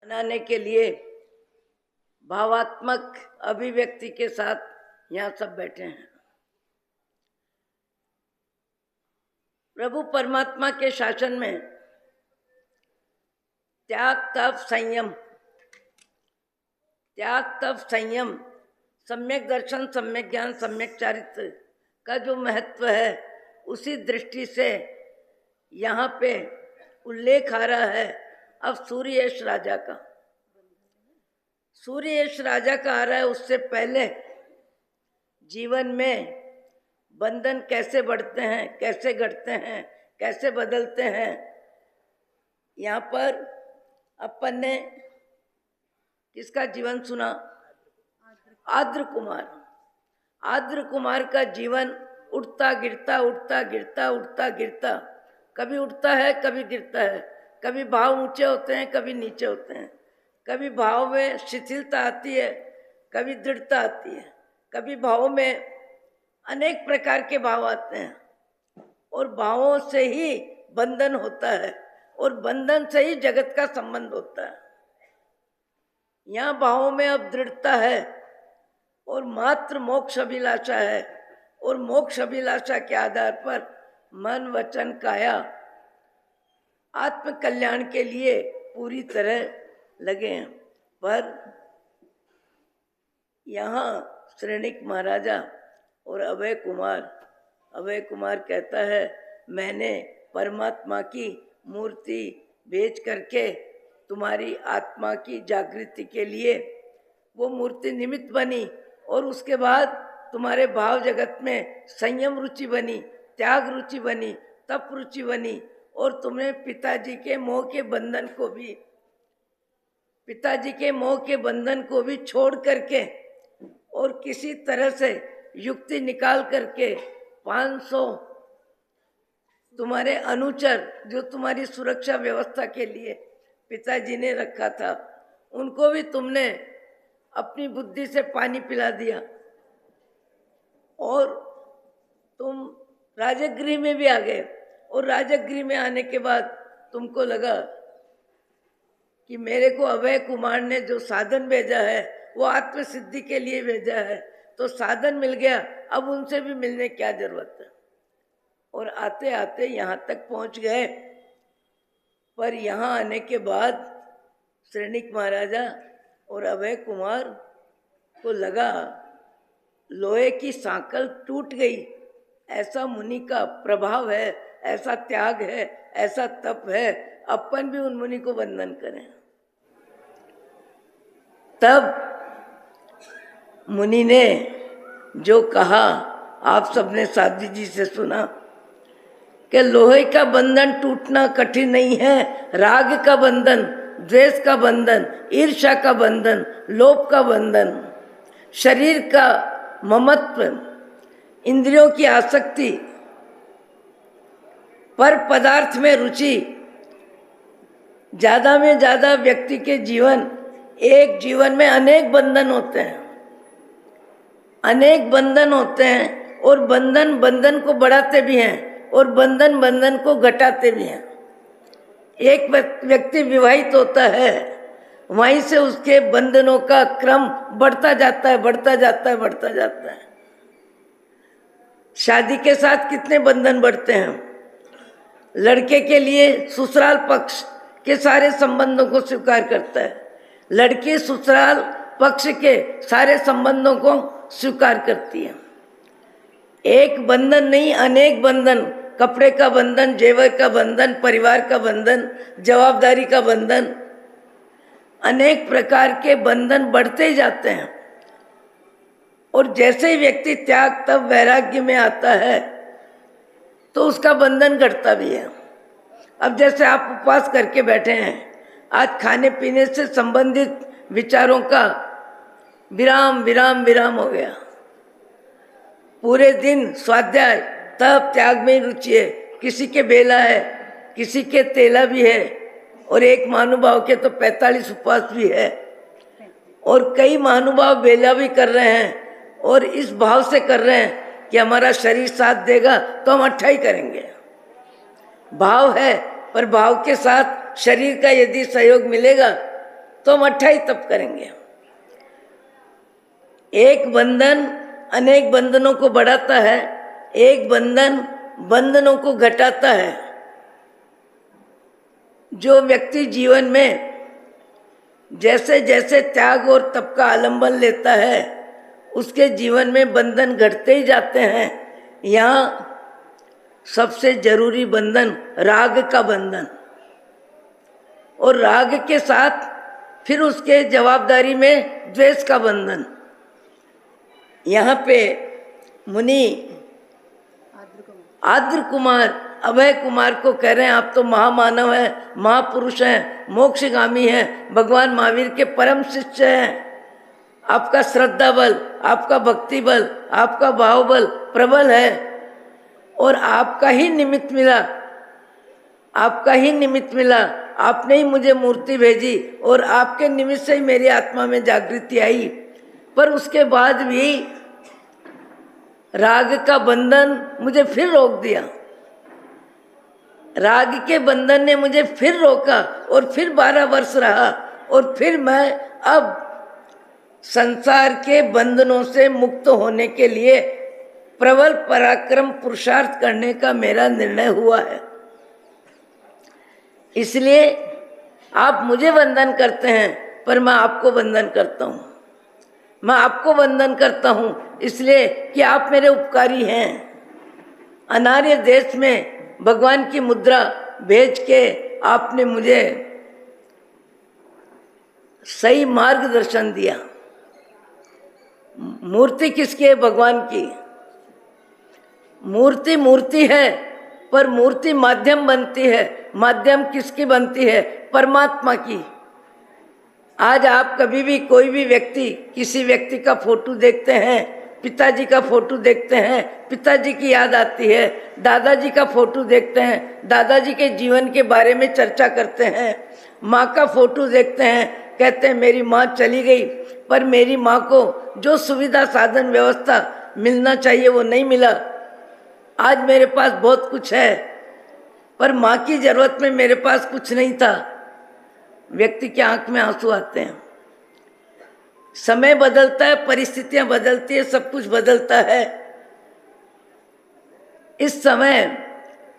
बनाने के लिए भावात्मक अभिव्यक्ति के साथ यहाँ सब बैठे हैं। प्रभु परमात्मा के शासन में त्याग तप संयम सम्यक दर्शन, सम्यक ज्ञान, सम्यक चारित्र का जो महत्व है, उसी दृष्टि से यहाँ पे उल्लेख आ रहा है। अब सूर्ययश राजा का आ रहा है। उससे पहले जीवन में बंधन कैसे बढ़ते हैं, कैसे घटते हैं, कैसे बदलते हैं। यहाँ पर अपन ने किसका जीवन सुना? आद्र कुमार का जीवन उठता गिरता, कभी उठता है, कभी गिरता है, कभी भाव ऊंचे होते हैं, कभी नीचे होते हैं, कभी भाव में शिथिलता आती है, कभी दृढ़ता आती है, कभी भाव में अनेक प्रकार के भाव आते हैं, और भावों से ही बंधन होता है, और बंधन से ही जगत का संबंध होता है। यहाँ भावों में अब दृढ़ता है और मात्र मोक्ष अभिलाषा है, और मोक्ष अभिलाषा के आधार पर मन वचन काया आत्म कल्याण के लिए पूरी तरह लगे हैं। पर यहाँ श्रेणिक महाराजा और अभय कुमार कहता है, मैंने परमात्मा की मूर्ति बेच करके तुम्हारी आत्मा की जागृति के लिए वो मूर्ति निमित्त बनी, और उसके बाद तुम्हारे भाव जगत में संयम रुचि बनी, त्याग रुचि बनी, तप रुचि बनी, और तुमने पिताजी के मोह के बंधन को भी छोड़ करके और किसी तरह से युक्ति निकाल करके 500 तुम्हारे अनुचर जो तुम्हारी सुरक्षा व्यवस्था के लिए पिताजी ने रखा था, उनको भी तुमने अपनी बुद्धि से पानी पिला दिया, और तुम राजगृह में भी आ गए। और राजगृह में आने के बाद तुमको लगा कि मेरे को अभय कुमार ने जो साधन भेजा है वो आत्मसिद्धि के लिए भेजा है, तो साधन मिल गया, अब उनसे भी मिलने क्या जरूरत है। और आते आते यहाँ तक पहुँच गए। पर यहाँ आने के बाद श्रेणिक महाराजा और अभय कुमार को लगा लोहे की सांकल टूट गई। ऐसा मुनि का प्रभाव है, ऐसा त्याग है, ऐसा तप है, अपन भी उन मुनि को वंदन करें। तब मुनि ने जो कहा, आप सबने साध्वी जी से सुना कि लोहे का बंधन टूटना कठिन नहीं है, राग का बंधन, द्वेष का बंधन, ईर्ष्या का बंधन, लोभ का बंधन, शरीर का ममत्व, इंद्रियों की आसक्ति, पर पदार्थ में रुचि, ज्यादा में ज्यादा व्यक्ति के एक जीवन में अनेक बंधन होते हैं, और बंधन को बढ़ाते भी हैं, और बंधन को घटाते भी हैं। एक व्यक्ति विवाहित होता है, वहीं से उसके बंधनों का क्रम बढ़ता जाता है। शादी के साथ कितने बंधन बढ़ते हैं। लड़के के लिए ससुराल पक्ष के सारे संबंधों को स्वीकार करता है, लड़की ससुराल पक्ष के सारे संबंधों को स्वीकार करती है। एक बंधन नहीं, अनेक बंधन, कपड़े का बंधन, जेवर का बंधन, परिवार का बंधन, जवाबदारी का बंधन, अनेक प्रकार के बंधन बढ़ते ही जाते हैं। और जैसे ही व्यक्ति त्याग तप वैराग्य में आता है तो उसका बंधन घटता भी है। अब जैसे आप उपवास करके बैठे हैं, आज खाने पीने से संबंधित विचारों का विराम हो गया। पूरे दिन स्वाध्याय तप त्याग में रुचि है, किसी के बेला है, किसी के तेला भी है, और एक महानुभाव के तो 45 उपवास भी है, और कई महानुभाव बेला भी कर रहे हैं, और इस भाव से कर रहे हैं कि हमारा शरीर साथ देगा तो हम 28 करेंगे। भाव है, पर भाव के साथ शरीर का यदि सहयोग मिलेगा तो हम 28 तप करेंगे। एक बंधन अनेक बंधनों को बढ़ाता है, एक बंधन बंधनों को घटाता है। जो व्यक्ति जीवन में जैसे जैसे त्याग और तप का आलंबन लेता है, उसके जीवन में बंधन घटते ही जाते हैं। यहाँ सबसे जरूरी बंधन राग का बंधन, और राग के साथ फिर उसके जवाबदारी में द्वेष का बंधन। यहाँ पे मुनि आद्र कुमार अभय कुमार को कह रहे हैं, आप तो महामानव हैं, महापुरुष हैं, मोक्षगामी हैं, भगवान महावीर के परम शिष्य हैं। आपका श्रद्धा बल, आपका भक्ति बल, आपका भाव बल प्रबल है, और आपका ही निमित्त मिला, आपका ही निमित्त मिला। आपने ही मुझे मूर्ति भेजी और आपके निमित्त से ही मेरी आत्मा में जागृति आई। पर उसके बाद भी राग का बंधन मुझे फिर रोक दिया, राग के बंधन ने मुझे फिर रोका, और फिर 12 वर्ष रहा, और फिर मैं अब संसार के बंधनों से मुक्त होने के लिए प्रबल पराक्रम पुरुषार्थ करने का मेरा निर्णय हुआ है। इसलिए आप मुझे वंदन करते हैं, पर मैं आपको वंदन करता हूँ। मैं आपको वंदन करता हूँ इसलिए कि आप मेरे उपकारी हैं। अनार्य देश में भगवान की मुद्रा भेज के आपने मुझे सही मार्गदर्शन दिया। मूर्ति किसकी है? भगवान की। मूर्ति मूर्ति है, पर मूर्ति माध्यम बनती है। माध्यम किसकी बनती है? परमात्मा की। आज आप कभी भी कोई भी व्यक्ति, किसी व्यक्ति का फोटो देखते हैं, पिताजी का फोटो देखते हैं, पिताजी की याद आती है। दादाजी का फोटो देखते हैं, दादाजी के जीवन के बारे में चर्चा करते हैं। माँ का फोटो देखते हैं, कहते हैं मेरी माँ चली गई, पर मेरी माँ को जो सुविधा साधन व्यवस्था मिलना चाहिए वो नहीं मिला। आज मेरे पास बहुत कुछ है, पर माँ की जरूरत में मेरे पास कुछ नहीं था। व्यक्ति के आंख में आंसू आते हैं। समय बदलता है, परिस्थितियां बदलती है, सब कुछ बदलता है। इस समय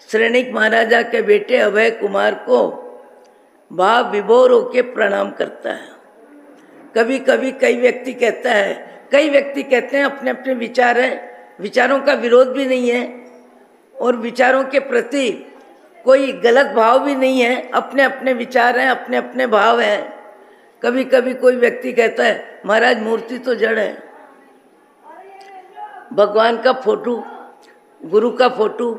श्रेणिक महाराजा के बेटे अभय कुमार को भाव विभोर होके प्रणाम करता है। कभी कभी कई व्यक्ति कहता है, कई व्यक्ति कहते हैं अपने अपने विचार हैं, विचारों का विरोध भी नहीं है और विचारों के प्रति कोई गलत भाव भी नहीं है। अपने अपने विचार हैं, अपने अपने भाव हैं। कभी कभी कोई व्यक्ति कहता है महाराज मूर्ति तो जड़ है। भगवान का फोटो, गुरु का फोटो,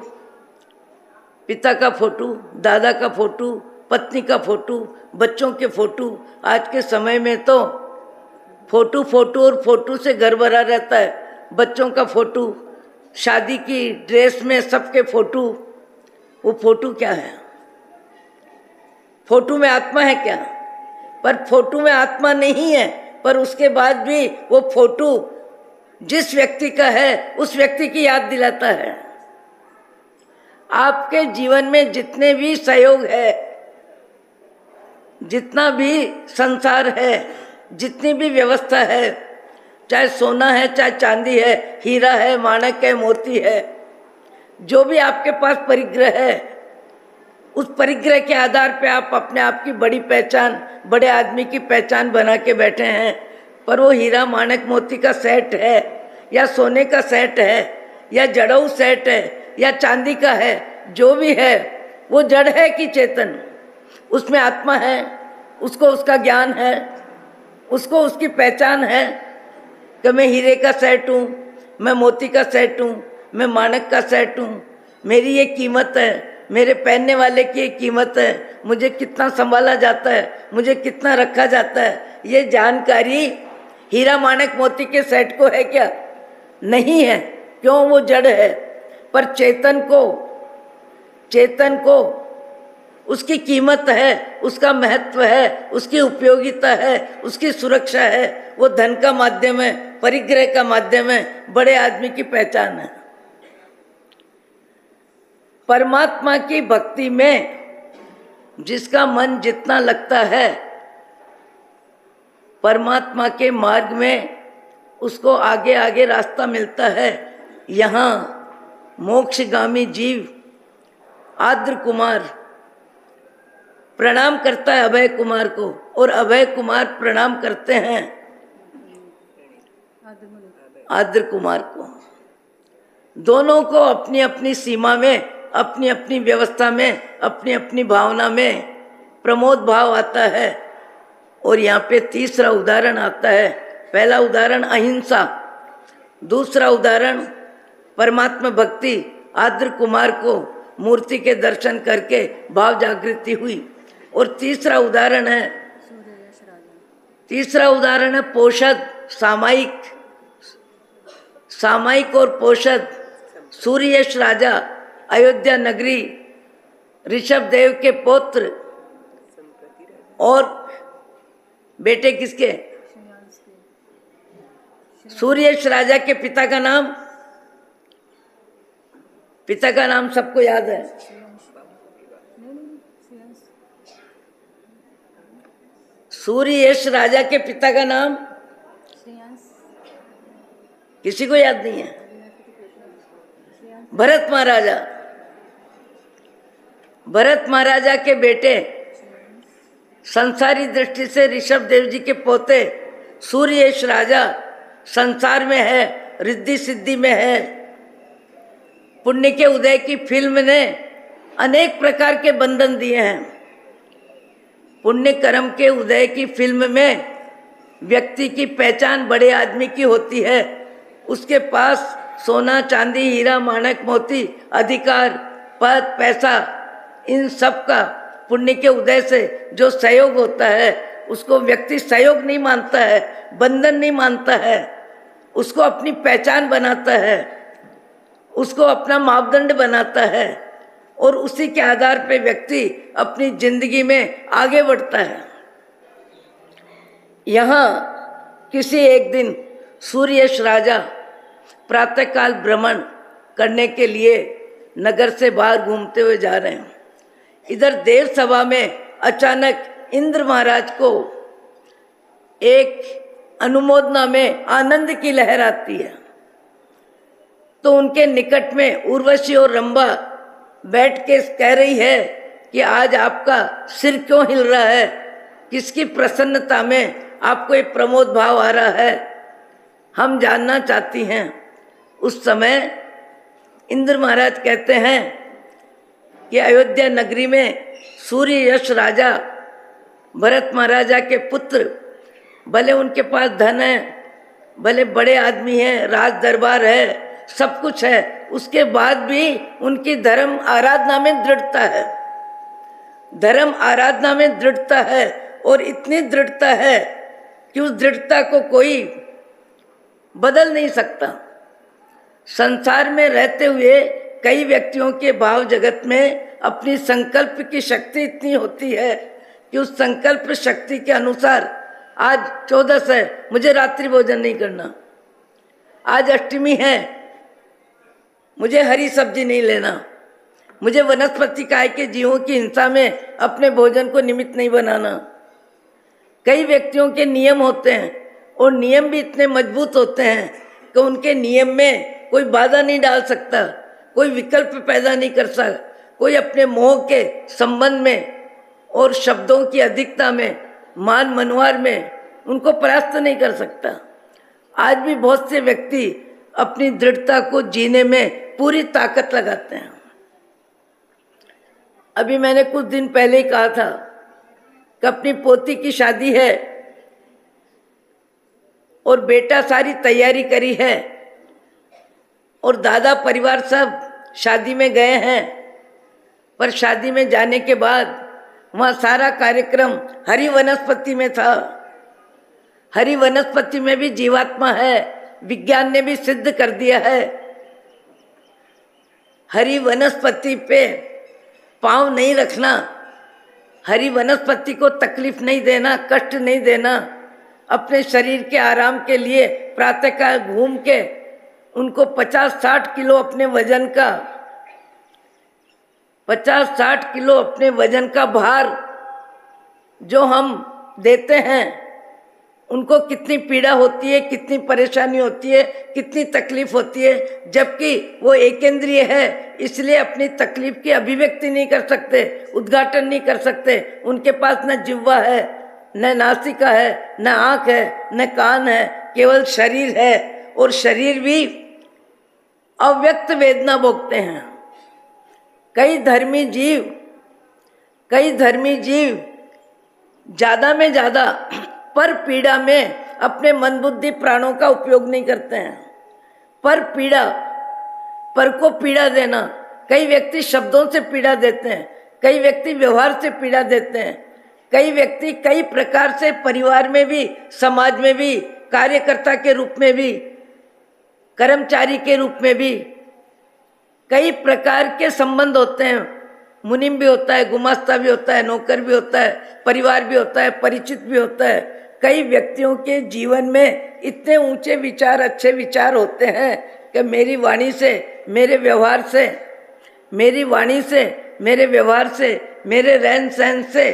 पिता का फोटो, दादा का फोटो, पत्नी का फोटो, बच्चों के फोटो। आज के समय में तो फोटो फोटो और फोटो से घर भरा रहता है। बच्चों का फोटो, शादी की ड्रेस में सबके फोटो। वो फोटो क्या है? फोटो में आत्मा है क्या? पर फोटो में आत्मा नहीं है, पर उसके बाद भी वो फोटो जिस व्यक्ति का है उस व्यक्ति की याद दिलाता है। आपके जीवन में जितने भी सहयोग है, जितना भी संसार है, जितनी भी व्यवस्था है, चाहे सोना है, चाहे चांदी है, हीरा है, माणक है, मोती है, जो भी आपके पास परिग्रह है, उस परिग्रह के आधार पे आप अपने आप की बड़ी पहचान, बड़े आदमी की पहचान बना के बैठे हैं। पर वो हीरा माणक मोती का सेट है, या सोने का सेट है, या जड़ऊ सेट है, या चांदी का है, जो भी है वो जड़ है कि चेतन? उसमें आत्मा है, उसको उसका ज्ञान है, उसको उसकी पहचान है कि मैं हीरे का सेट हूँ, मैं मोती का सेट हूँ, मैं माणक का सेट हूँ, मेरी ये कीमत है, मेरे पहनने वाले की एक कीमत है, मुझे कितना संभाला जाता है, मुझे कितना रखा जाता है। ये जानकारी हीरा माणक मोती के सेट को है क्या? नहीं है। क्यों? वो जड़ है। पर चेतन को उसकी कीमत है, उसका महत्व है, उसकी उपयोगिता है, उसकी सुरक्षा है। वो धन का माध्यम है, परिग्रह का माध्यम है, बड़े आदमी की पहचान है। परमात्मा की भक्ति में जिसका मन जितना लगता है परमात्मा के मार्ग में उसको आगे आगे रास्ता मिलता है। यहाँ मोक्षगामी जीव आद्र कुमार प्रणाम करता है अभय कुमार को, और अभय कुमार प्रणाम करते हैं आद्र कुमार को। दोनों को अपनी अपनी सीमा में, अपनी अपनी व्यवस्था में, अपनी अपनी भावना में प्रमोद भाव आता है। और यहाँ पे तीसरा उदाहरण आता है। पहला उदाहरण अहिंसा, दूसरा उदाहरण परमात्मा भक्ति। आद्र कुमार को मूर्ति के दर्शन करके भाव जागृति हुई। और तीसरा उदाहरण है पोषद, सामायिक और पोषद। सूर्ययश राजा अयोध्या नगरी ऋषभ देव के पुत्र और बेटे किसके? सूर्ययश राजा के पिता का नाम सबको याद है। सूर्ययश राजा के पिता का नाम किसी को याद नहीं है? भरत महाराजा। भरत महाराजा के बेटे, संसारी दृष्टि से ऋषभ देव जी के पोते सूर्ययश राजा संसार में है, रिद्धि सिद्धि में है। पुण्य के उदय की फिल्म ने अनेक प्रकार के बंधन दिए हैं। पुण्य कर्म के उदय की फिल्म में व्यक्ति की पहचान बड़े आदमी की होती है। उसके पास सोना चांदी हीरा माणक मोती अधिकार पद पैसा, इन सब का पुण्य के उदय से जो सहयोग होता है उसको व्यक्ति सहयोग नहीं मानता है, बंधन नहीं मानता है, उसको अपनी पहचान बनाता है, उसको अपना मापदंड बनाता है और उसी के आधार पे व्यक्ति अपनी जिंदगी में आगे बढ़ता है। यहाँ किसी एक दिन सूर्ययश राजा प्रातःकाल भ्रमण करने के लिए नगर से बाहर घूमते हुए जा रहे हैं। इधर देव सभा में अचानक इंद्र महाराज को एक अनुमोदना में आनंद की लहर आती है। तो उनके निकट में उर्वशी और रंभा बैठ के कह रही है कि आज आपका सिर क्यों हिल रहा है, किसकी प्रसन्नता में आपको एक प्रमोद भाव आ रहा है, हम जानना चाहती हैं। उस समय इंद्र महाराज कहते हैं कि अयोध्या नगरी में सूर्ययश राजा भरत महाराजा के पुत्र, भले उनके पास धन है, भले बड़े आदमी हैं, राज दरबार है, सब कुछ है, उसके बाद भी उनकी धर्म आराधना में दृढ़ता है। धर्म आराधना में दृढ़ता है और इतनी दृढ़ता है कि उस दृढ़ता को कोई बदल नहीं सकता। संसार में रहते हुए कई व्यक्तियों के भाव जगत में अपनी संकल्प की शक्ति इतनी होती है कि उस संकल्प शक्ति के अनुसार आज 14 है, मुझे रात्रि भोजन नहीं करना, आज अष्टमी है, मुझे हरी सब्जी नहीं लेना, मुझे वनस्पति काय के जीवों की हिंसा में अपने भोजन को निमित्त नहीं बनाना। कई व्यक्तियों के नियम होते हैं और नियम भी इतने मजबूत होते हैं कि उनके नियम में कोई बाधा नहीं डाल सकता, कोई विकल्प पैदा नहीं कर सकता, कोई अपने मोह के संबंध में और शब्दों की अधिकता में, मान मनवार में उनको परास्त नहीं कर सकता। आज भी बहुत से व्यक्ति अपनी दृढ़ता को जीने में पूरी ताकत लगाते हैं। अभी मैंने कुछ दिन पहले ही कहा था कि अपनी पोती की शादी है और बेटा सारी तैयारी करी है और दादा परिवार सब शादी में गए हैं, पर शादी में जाने के बाद वहाँ सारा कार्यक्रम हरी वनस्पति में था। हरी वनस्पति में भी जीवात्मा है, विज्ञान ने भी सिद्ध कर दिया है। हरी वनस्पति पे पाँव नहीं रखना, हरी वनस्पति को तकलीफ नहीं देना, कष्ट नहीं देना, अपने शरीर के आराम के लिए प्रातःकाल घूम के उनको 50-60 किलो अपने वजन का 50-60 किलो अपने वजन का भार जो हम देते हैं उनको कितनी पीड़ा होती है, कितनी परेशानी होती है, कितनी तकलीफ होती है, जबकि वो एकेंद्रिय है, इसलिए अपनी तकलीफ की अभिव्यक्ति नहीं कर सकते, उद्घाटन नहीं कर सकते। उनके पास न जिह्वा है, न नासिका है, न आँख है, न कान है, केवल शरीर है, और शरीर भी अव्यक्त वेदना भोगते हैं। कई धर्मी जीव ज़्यादा में ज़्यादा पर पीड़ा में अपने मन बुद्धि प्राणों का उपयोग नहीं करते हैं। पर को पीड़ा देना, कई व्यक्ति शब्दों से पीड़ा देते हैं, कई व्यक्ति व्यवहार से पीड़ा देते हैं, कई व्यक्ति कई प्रकार से परिवार में भी, समाज में भी, कार्यकर्ता के रूप में भी, कर्मचारी के रूप में भी कई प्रकार के संबंध होते हैं। मुनीम भी होता है, गुमास्ता भी होता है, नौकर भी होता है, परिवार भी होता है, परिचित भी होता है। कई व्यक्तियों के जीवन में इतने ऊंचे विचार, अच्छे विचार होते हैं कि मेरी वाणी से, मेरे व्यवहार से, मेरी वाणी से, मेरे व्यवहार से, मेरे रहन सहन से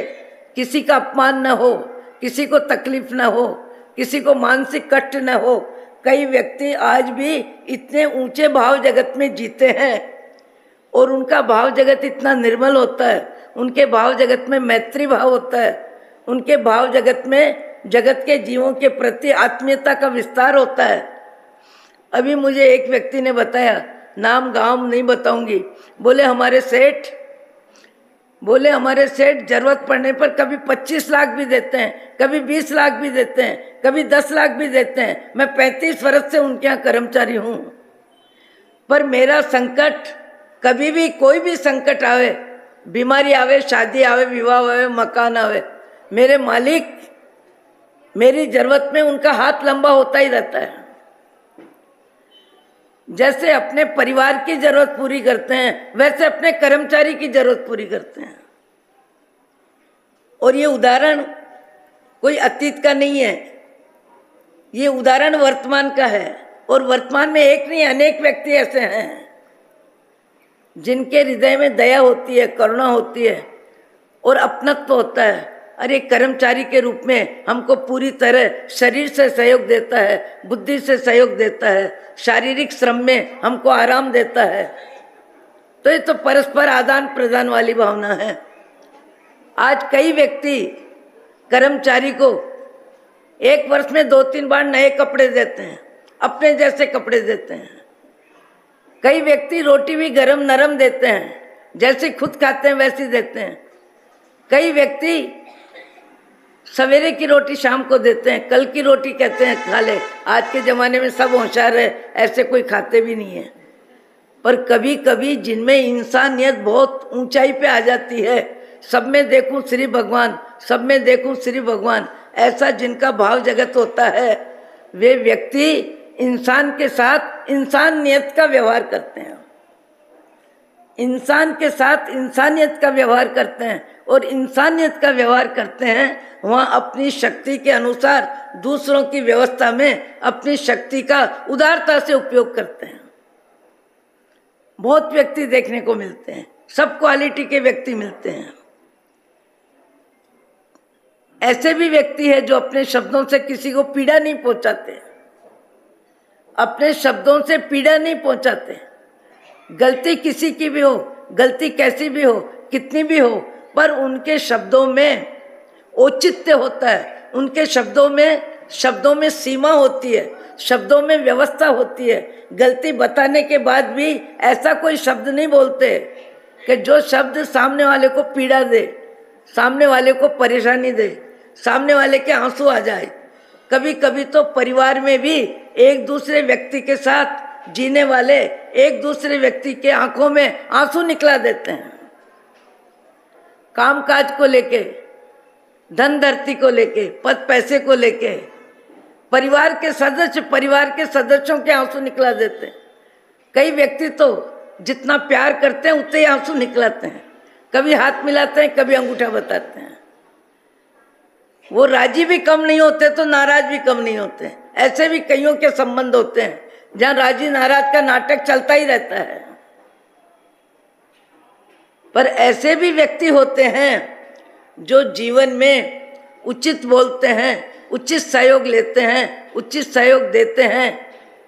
किसी का अपमान न हो, किसी को तकलीफ न हो, किसी को मानसिक कष्ट न हो। कई व्यक्ति आज भी इतने ऊंचे भाव जगत में जीते हैं और उनका भाव जगत इतना निर्मल होता है, उनके भाव जगत में मैत्री भाव होता है, उनके भाव जगत में जगत के जीवों के प्रति आत्मीयता का विस्तार होता है। अभी मुझे एक व्यक्ति ने बताया, नाम गांव नहीं बताऊंगी, बोले हमारे सेठ जरूरत पड़ने पर कभी 25 लाख भी देते हैं, कभी 20 लाख भी देते हैं, कभी 10 लाख भी देते हैं। मैं 35 वर्ष से उनके यहाँ कर्मचारी हूँ, पर मेरा संकट कभी भी, कोई भी संकट आवे, बीमारी आवे, शादी आवे, विवाह आवे, मकान आवे, मेरे मालिक मेरी जरूरत में उनका हाथ लंबा होता ही रहता है। जैसे अपने परिवार की जरूरत पूरी करते हैं, वैसे अपने कर्मचारी की जरूरत पूरी करते हैं। और ये उदाहरण कोई अतीत का नहीं है, ये उदाहरण वर्तमान का है। और वर्तमान में एक नहीं, अनेक व्यक्ति ऐसे हैं जिनके हृदय में दया होती है, करुणा होती है और अपनत्व होता है। अरे कर्मचारी के रूप में हमको पूरी तरह शरीर से सहयोग देता है, बुद्धि से सहयोग देता है, शारीरिक श्रम में हमको आराम देता है। तो ये तो परस्पर आदान प्रदान वाली भावना है। आज कई व्यक्ति कर्मचारी को एक वर्ष में 2-3 बार नए कपड़े देते हैं, अपने जैसे कपड़े देते हैं। कई व्यक्ति रोटी भी गरम नरम देते हैं, जैसे खुद खाते हैं वैसी देते हैं। कई व्यक्ति सवेरे की रोटी शाम को देते हैं, कल की रोटी कहते हैं खा ले। आज के ज़माने में सब होशियार है, ऐसे कोई खाते भी नहीं है। पर कभी कभी जिनमें इंसानियत बहुत ऊंचाई पे आ जाती है, सब में देखूं श्री भगवान, सब में देखूं श्री भगवान, ऐसा जिनका भाव जगत होता है, वे व्यक्ति इंसान के साथ इंसानियत का व्यवहार करते हैं, इंसान के साथ इंसानियत का व्यवहार करते हैं। और इंसानियत का व्यवहार करते हैं वहाँ अपनी शक्ति के अनुसार दूसरों की व्यवस्था में अपनी शक्ति का उदारता से उपयोग करते हैं। बहुत व्यक्ति देखने को मिलते हैं, सब क्वालिटी के व्यक्ति मिलते हैं। ऐसे भी व्यक्ति है जो अपने शब्दों से किसी को पीड़ा नहीं पहुंचाते, अपने शब्दों से पीड़ा नहीं पहुंचाते। गलती किसी की भी हो, गलती कैसी भी हो, कितनी भी हो, पर उनके शब्दों में औचित्य होता है, उनके शब्दों में सीमा होती है, शब्दों में व्यवस्था होती है। गलती बताने के बाद भी ऐसा कोई शब्द नहीं बोलते कि जो शब्द सामने वाले को पीड़ा दे, सामने वाले को परेशानी दे, सामने वाले के आंसू आ जाए। कभी कभी तो परिवार में भी एक दूसरे व्यक्ति के साथ जीने वाले एक दूसरे व्यक्ति के आंखों में आंसू निकला देते हैं। कामकाज को लेके, धन धरती को लेके, पद पैसे को लेके परिवार के सदस्यों के आंसू निकला देते हैं। कई व्यक्ति तो जितना प्यार करते हैं उतने ही आंसू निकलाते हैं, कभी हाथ मिलाते हैं, कभी अंगूठा बताते हैं। वो राजी भी कम नहीं होते तो नाराज भी कम नहीं होते। ऐसे भी कईयों के संबंध होते हैं जहां राजी नाराज का नाटक चलता ही रहता है। पर ऐसे भी व्यक्ति होते हैं जो जीवन में उचित बोलते हैं, उचित सहयोग लेते हैं, उचित सहयोग देते हैं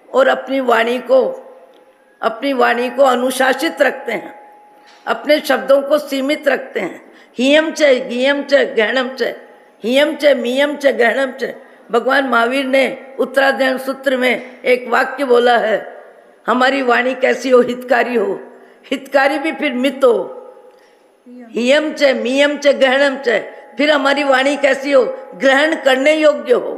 और अपनी वाणी को अनुशासित रखते हैं, अपने शब्दों को सीमित रखते हैं। हियम च गियम च गहनम च, हियम च मियम च गहनम च। भगवान महावीर ने उत्तराध्ययन सूत्र में एक वाक्य बोला है, हमारी वाणी कैसी हो, हितकारी हो, हितकारी भी फिर मित हो। हियम च मियम च गहनम च, फिर हमारी वाणी कैसी हो, ग्रहण करने योग्य हो।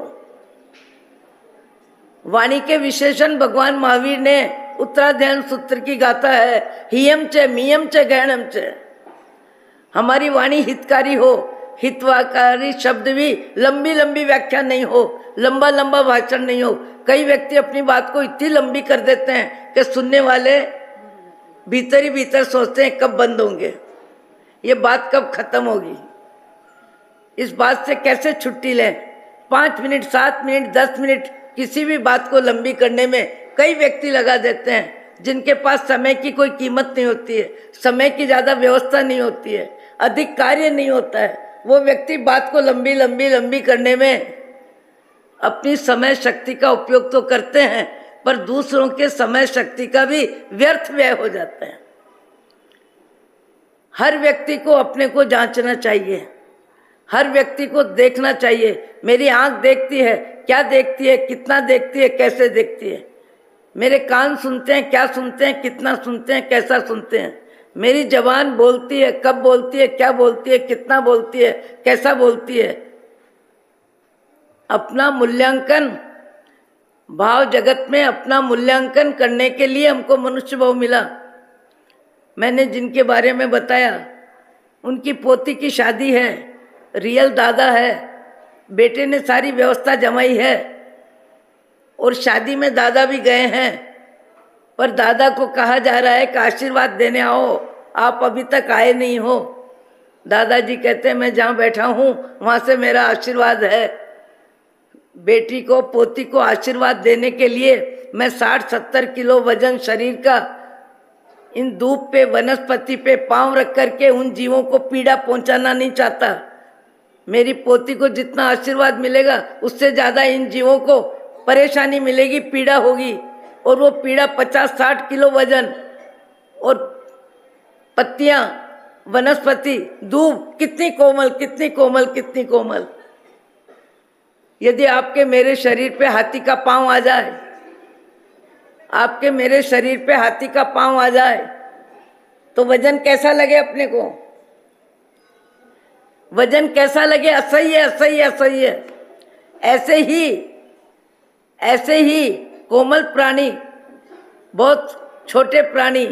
वाणी के विशेषण भगवान महावीर ने उत्तराध्ययन सूत्र की गाथा है, हियम च मियम च गहनम च। हमारी वाणी हितकारी हो, हितवाकारी शब्द भी लंबी लंबी व्याख्या नहीं हो, लंबा लंबा भाषण नहीं हो। कई व्यक्ति अपनी बात को इतनी लंबी कर देते हैं कि सुनने वाले भीतर ही भीतर सोचते हैं कब बंद होंगे, ये बात कब खत्म होगी, इस बात से कैसे छुट्टी लें। 5 मिनट 7 मिनट 10 मिनट किसी भी बात को लंबी करने में कई व्यक्ति लगा देते हैं, जिनके पास समय की कोई कीमत नहीं होती है, समय की ज़्यादा व्यवस्था नहीं होती है, अधिक कार्य नहीं होता है। वो व्यक्ति बात को लंबी लंबी लंबी करने में अपनी समय शक्ति का उपयोग तो करते हैं, पर दूसरों के समय शक्ति का भी व्यर्थ व्यय हो जाता है। हर व्यक्ति को अपने को जांचना चाहिए, हर व्यक्ति को देखना चाहिए, मेरी आंख देखती है, क्या देखती है, कितना देखती है, कैसे देखती है। मेरे कान सुनते हैं, क्या सुनते हैं, कितना सुनते हैं, कैसा सुनते हैं। मेरी जबान बोलती है, कब बोलती है, क्या बोलती है, कितना बोलती है, कैसा बोलती है। अपना मूल्यांकन, भाव जगत में अपना मूल्यांकन करने के लिए हमको मनुष्य भाव मिला। मैंने जिनके बारे में बताया, उनकी पोती की शादी है, रियल दादा है, बेटे ने सारी व्यवस्था जमाई है और शादी में दादा भी गए हैं, पर दादा को कहा जा रहा है कि आशीर्वाद देने आओ, आप अभी तक आए नहीं हो। दादाजी कहते हैं मैं जहाँ बैठा हूँ वहाँ से मेरा आशीर्वाद है। बेटी को, पोती को आशीर्वाद देने के लिए मैं 60-70 किलो वजन शरीर का इन धूप पे, वनस्पति पे पांव रख करके उन जीवों को पीड़ा पहुंचाना नहीं चाहता। मेरी पोती को जितना आशीर्वाद मिलेगा उससे ज़्यादा इन जीवों को परेशानी मिलेगी, पीड़ा होगी। और वो पीड़ा 50-60 किलो वजन और पत्तियां, वनस्पति, धूप, कितनी कोमल, कितनी कोमल, कितनी कोमल। यदि आपके मेरे शरीर पे हाथी का पांव आ जाए, आपके मेरे शरीर पे हाथी का पांव आ जाए तो वजन कैसा लगे अपने को, वजन कैसा लगे, असह्य असह्य असह्य। ऐसे ही कोमल प्राणी, बहुत छोटे प्राणी,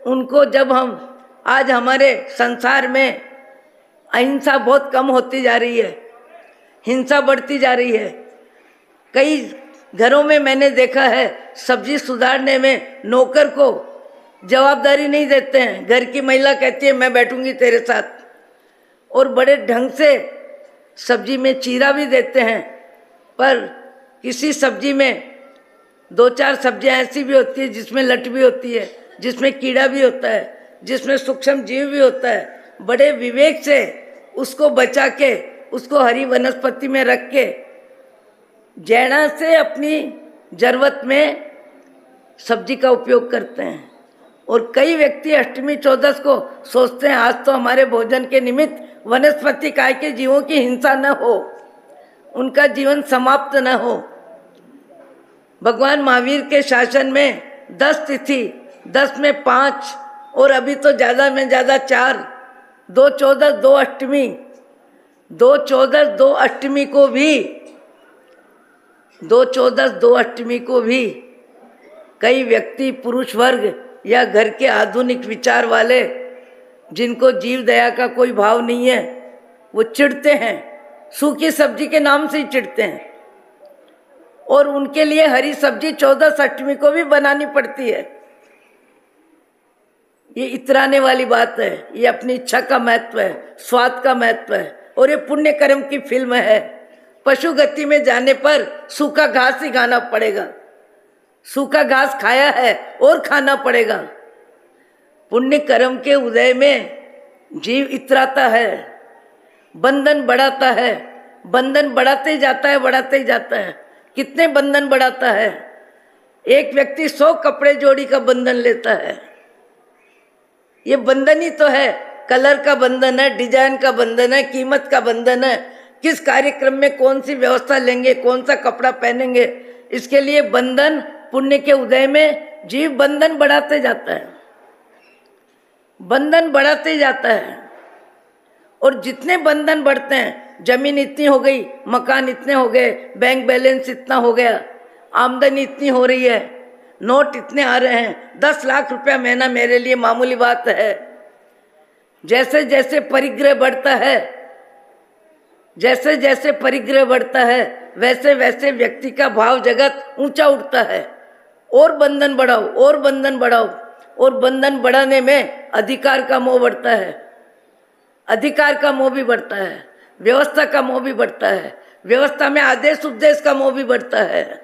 उनको जब हम आज हमारे संसार में अहिंसा बहुत कम होती जा रही है, हिंसा बढ़ती जा रही है। कई घरों में मैंने देखा है सब्जी सुधारने में नौकर को जवाबदारी नहीं देते हैं। घर की महिला कहती है मैं बैठूंगी तेरे साथ, और बड़े ढंग से सब्जी में चीरा भी देते हैं, पर किसी सब्जी में 2-4 सब्जियां ऐसी भी होती है जिसमें लट भी होती है, जिसमें कीड़ा भी होता है, जिसमें सूक्ष्म जीव भी होता है। बड़े विवेक से उसको बचा के, उसको हरी वनस्पति में रख के, जैना से अपनी जरूरत में सब्जी का उपयोग करते हैं। और कई व्यक्ति अष्टमी चौदस को सोचते हैं आज तो हमारे भोजन के निमित्त वनस्पति काय के जीवों की हिंसा न हो, उनका जीवन समाप्त न हो। भगवान महावीर के शासन में 10 तिथि, 10 में 5 और अभी तो ज़्यादा में ज़्यादा 4, 2 चौदस 2 अष्टमी, 2 चौदस 2 अष्टमी को भी, 2 चौदस 2 अष्टमी को भी कई व्यक्ति, पुरुष वर्ग या घर के आधुनिक विचार वाले, जिनको जीव दया का कोई भाव नहीं है, वो चिढ़ते हैं, सूखी सब्जी के नाम से ही चिढ़ते हैं। और उनके लिए हरी सब्जी 14 अष्टमी को भी बनानी पड़ती है। ये इतराने वाली बात है, ये अपनी इच्छा का महत्व है, स्वाद का महत्व है, और ये पुण्य कर्म की फिल्म है। पशु गति में जाने पर सूखा घास ही खाना पड़ेगा, सूखा घास खाया है और खाना पड़ेगा। पुण्य कर्म के उदय में जीव इतराता है, बंधन बढ़ाता है, बंधन बढ़ाते ही जाता है, बढ़ाते ही जाता है। कितने बंधन बढ़ाता है? एक व्यक्ति 100 कपड़े जोड़ी का बंधन लेता है। ये बंधन ही तो है। कलर का बंधन है, डिजाइन का बंधन है, कीमत का बंधन है। किस कार्यक्रम में कौन सी व्यवस्था लेंगे, कौन सा कपड़ा पहनेंगे, इसके लिए बंधन। पुण्य के उदय में जीव बंधन बढ़ाते जाता है, बंधन बढ़ाते जाता है। और जितने बंधन बढ़ते हैं, जमीन इतनी हो गई, मकान इतने हो गए, बैंक बैलेंस इतना हो गया, आमदनी इतनी हो रही है, नोट इतने आ रहे हैं, 10 लाख रुपया महीना मेरे लिए मामूली बात है। जैसे जैसे परिग्रह बढ़ता है, जैसे जैसे परिग्रह बढ़ता है, वैसे वैसे व्यक्ति का भाव जगत ऊंचा उठता है। और बंधन बढ़ाओ, और बंधन बढ़ाओ। और बंधन बढ़ाने में अधिकार का मोह बढ़ता है, अधिकार का मोह भी बढ़ता है, व्यवस्था का मोह भी बढ़ता है, व्यवस्था में आदेश उपदेश का मोह भी बढ़ता है।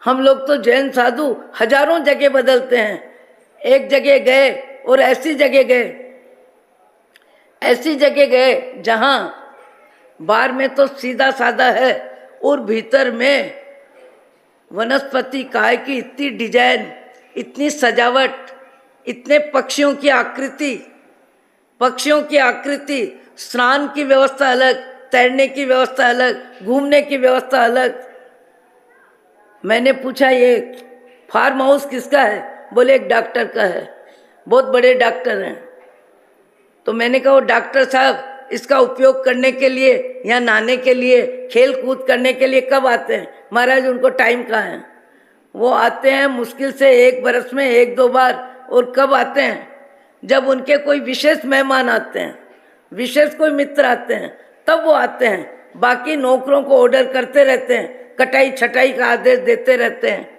हम लोग तो जैन साधु हजारों जगह बदलते हैं। एक जगह गए और ऐसी जगह गए, ऐसी जगह गए जहां बाहर में तो सीधा साधा है और भीतर में वनस्पति काय की इतनी डिजाइन, इतनी सजावट, इतने पक्षियों की आकृति, पक्षियों की आकृति, स्नान की व्यवस्था अलग, तैरने की व्यवस्था अलग, घूमने की व्यवस्था अलग। मैंने पूछा ये फार्म हाउस किसका है? बोले एक डॉक्टर का है, बहुत बड़े डॉक्टर हैं। तो मैंने कहा वो डॉक्टर साहब इसका उपयोग करने के लिए, या नहाने के लिए, खेल कूद करने के लिए कब आते हैं? महाराज उनको टाइम कहाँ है? वो आते हैं मुश्किल से 1 बरस में 1-2 बार। और कब आते हैं? जब उनके कोई विशेष मेहमान आते हैं, विशेष कोई मित्र आते हैं, तब वो आते हैं। बाकी नौकरों को ऑर्डर करते रहते हैं, कटाई छटाई का आदेश देते रहते हैं।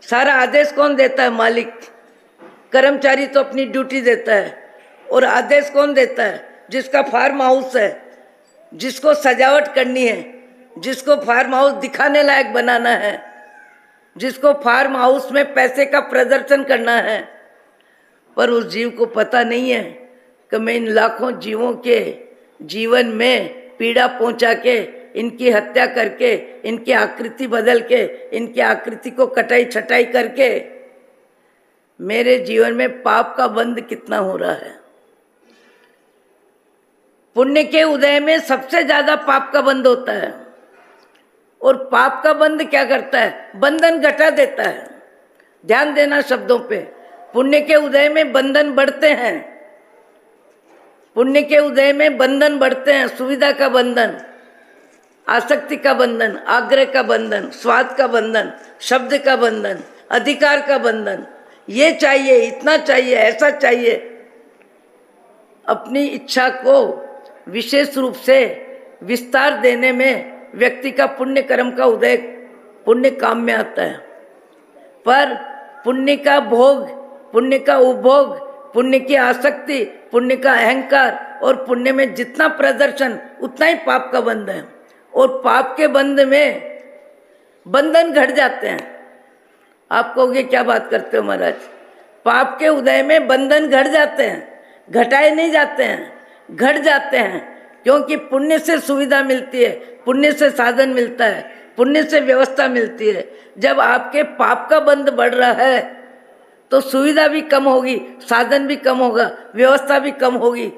सारा आदेश कौन देता है? मालिक। कर्मचारी तो अपनी ड्यूटी देता है। और आदेश कौन देता है? जिसका फार्म हाउस है, जिसको सजावट करनी है, जिसको फार्म हाउस दिखाने लायक बनाना है, जिसको फार्म हाउस में पैसे का प्रदर्शन करना है। पर उस जीव को पता नहीं है कि मैं इन लाखों जीवों के जीवन में पीड़ा पहुंचा के, इनकी हत्या करके, इनकी आकृति बदल के, इनकी आकृति को कटाई छटाई करके मेरे जीवन में पाप का बंध कितना हो रहा है। पुण्य के उदय में सबसे ज्यादा पाप का बंध होता है। और पाप का बंध क्या करता है? बंधन घटा देता है। ध्यान देना शब्दों पे। पुण्य के उदय में बंधन बढ़ते हैं, पुण्य के उदय में बंधन बढ़ते हैं। सुविधा का बंधन, आसक्ति का बंधन, आग्रह का बंधन, स्वाद का बंधन, शब्द का बंधन, अधिकार का बंधन। ये चाहिए, इतना चाहिए, ऐसा चाहिए। अपनी इच्छा को विशेष रूप से विस्तार देने में व्यक्ति का पुण्य कर्म का उदय, पुण्य काम में आता है। पर पुण्य का भोग, पुण्य का उपभोग, पुण्य की आसक्ति, पुण्य का अहंकार और पुण्य में जितना प्रदर्शन, उतना ही पाप का बंध है। और पाप के बंध में बंधन घट जाते हैं। आप कहोगे क्या बात करते हो महाराज? पाप के उदय में बंधन घट जाते हैं, घटाए नहीं जाते हैं, घट जाते हैं। क्योंकि पुण्य से सुविधा मिलती है, पुण्य से साधन मिलता है, पुण्य से व्यवस्था मिलती है। जब आपके पाप का बंध बढ़ रहा है तो सुविधा भी कम होगी, साधन भी कम होगा, व्यवस्था भी कम होगी।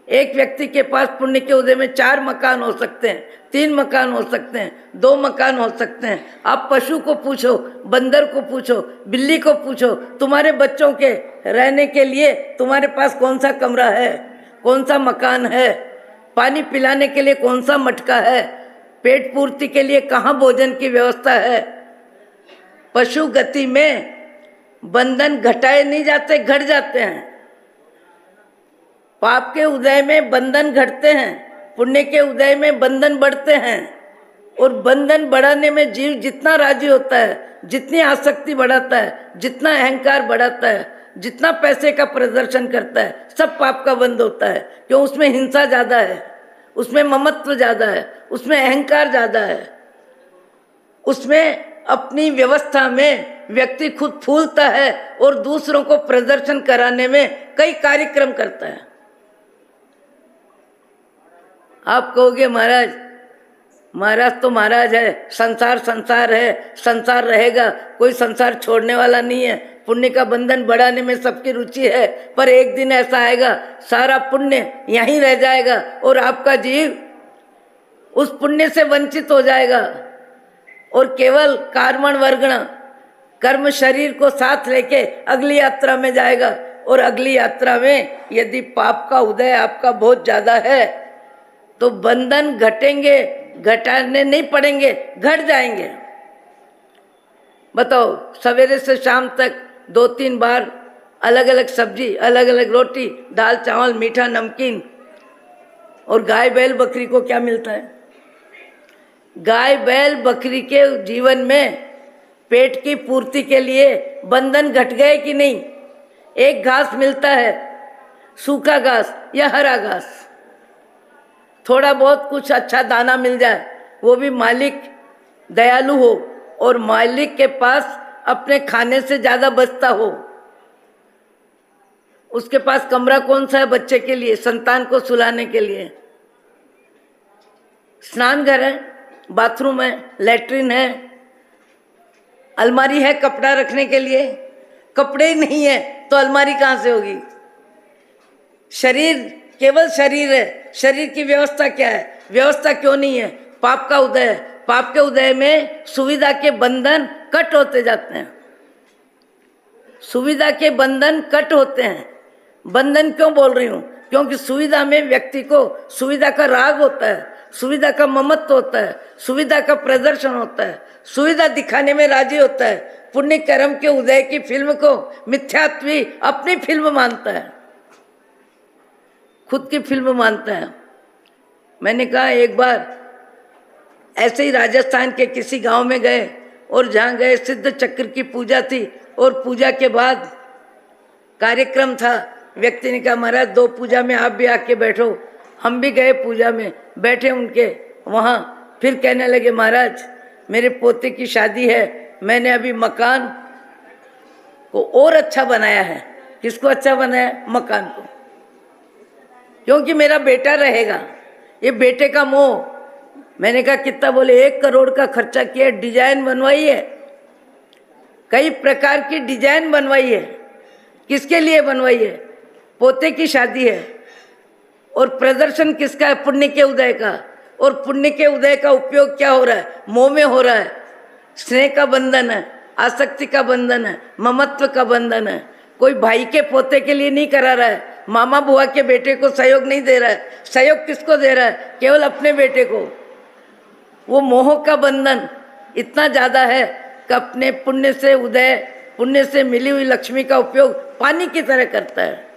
एक व्यक्ति के पास पुण्य के उदय में 4 मकान हो सकते हैं, 3 मकान हो सकते हैं, 2 मकान हो सकते हैं। आप पशु को पूछो, बंदर को पूछो, बिल्ली को पूछो, तुम्हारे बच्चों के रहने के लिए तुम्हारे पास कौन सा कमरा है, कौन सा मकान है, पानी पिलाने के लिए कौन सा मटका है, पेट पूर्ति के लिए कहाँ भोजन की व्यवस्था है। पशु गति में बंधन घटाए नहीं जाते, घट जाते हैं। पाप के उदय में बंधन घटते हैं, पुण्य के उदय में बंधन बढ़ते हैं। और बंधन बढ़ाने में जीव जितना राजी होता है, जितनी आसक्ति बढ़ाता है, जितना अहंकार बढ़ाता है, जितना पैसे का प्रदर्शन करता है, सब पाप का बंध होता है। क्यों? उसमें हिंसा ज्यादा है, उसमें ममत्व ज्यादा है, उसमें अहंकार ज्यादा है, उसमें अपनी व्यवस्था में व्यक्ति खुद फूलता है और दूसरों को प्रदर्शन कराने में कई कार्यक्रम करता है। आप कहोगे महाराज महाराज तो महाराज है, संसार संसार है, संसार रहेगा, कोई संसार छोड़ने वाला नहीं है। पुण्य का बंधन बढ़ाने में सबकी रुचि है, पर एक दिन ऐसा आएगा सारा पुण्य यहीं रह जाएगा और आपका जीव उस पुण्य से वंचित हो जाएगा और केवल कर्मण वर्गण कर्म शरीर को साथ लेके अगली यात्रा में जाएगा। और अगली यात्रा में यदि पाप का उदय आपका बहुत ज्यादा है तो बंधन घटेंगे, घटाने नहीं पड़ेंगे, घट जाएंगे। बताओ, सवेरे से शाम तक 2-3 बार अलग अलग सब्जी, अलग अलग रोटी, दाल चावल, मीठा नमकीन, और गाय बैल बकरी को क्या मिलता है? गाय बैल बकरी के जीवन में पेट की पूर्ति के लिए बंधन घट गए कि नहीं? एक घास मिलता है, सूखा घास या हरा घास, थोड़ा बहुत कुछ अच्छा दाना मिल जाए, वो भी मालिक दयालु हो और मालिक के पास अपने खाने से ज्यादा बचता हो। उसके पास कमरा कौन सा है बच्चे के लिए, संतान को सुलाने के लिए? स्नान घर है, बाथरूम है, लेटरिन है, अलमारी है कपड़ा रखने के लिए? कपड़े ही नहीं है तो अलमारी कहाँ से होगी? शरीर केवल शरीर है, शरीर की व्यवस्था क्या है? व्यवस्था क्यों नहीं है? पाप का उदय है, पाप के उदय में सुविधा के बंधन कट होते जाते हैं, सुविधा के बंधन कट होते हैं। बंधन क्यों बोल रही हूं? क्योंकि सुविधा में व्यक्ति को सुविधा का राग होता है, सुविधा का ममत्व होता है, सुविधा का प्रदर्शन होता है, सुविधा दिखाने में राजी होता है। पुण्य कर्म के उदय की फिल्म को मिथ्यात्वी अपनी फिल्म मानता है, खुद की फिल्म मानता है। मैंने कहा एक बार ऐसे ही राजस्थान के किसी गांव में गए और जहाँ गए सिद्ध चक्र की पूजा थी और पूजा के बाद कार्यक्रम था। व्यक्ति ने कहा महाराज 2 पूजा में आप भी आके बैठो। हम भी गए पूजा में, बैठे उनके वहाँ। फिर कहने लगे महाराज मेरे पोते की शादी है, मैंने अभी मकान को और अच्छा बनाया है। किसको अच्छा बनाया? मकान को, क्योंकि मेरा बेटा रहेगा। ये बेटे का मोह। मैंने कहा कितना? बोले 1 करोड़ का खर्चा किया, डिजाइन बनवाई है, कई प्रकार की डिजाइन बनवाई है। किसके लिए बनवाई है? पोते की शादी है। और प्रदर्शन किसका है? पुण्य के उदय का। और पुण्य के उदय का उपयोग क्या हो रहा है? मोह में हो रहा है। स्नेह का बंधन है, आसक्ति का बंधन है, ममत्व का बंधन है। कोई भाई के पोते के लिए नहीं करा रहा है, मामा बुआ के बेटे को सहयोग नहीं दे रहा है। सहयोग किसको दे रहा है? केवल अपने बेटे को। वो मोह का बंधन इतना ज्यादा है कि अपने पुण्य से उदय, पुण्य से मिली हुई लक्ष्मी का उपयोग पानी की तरह करता है।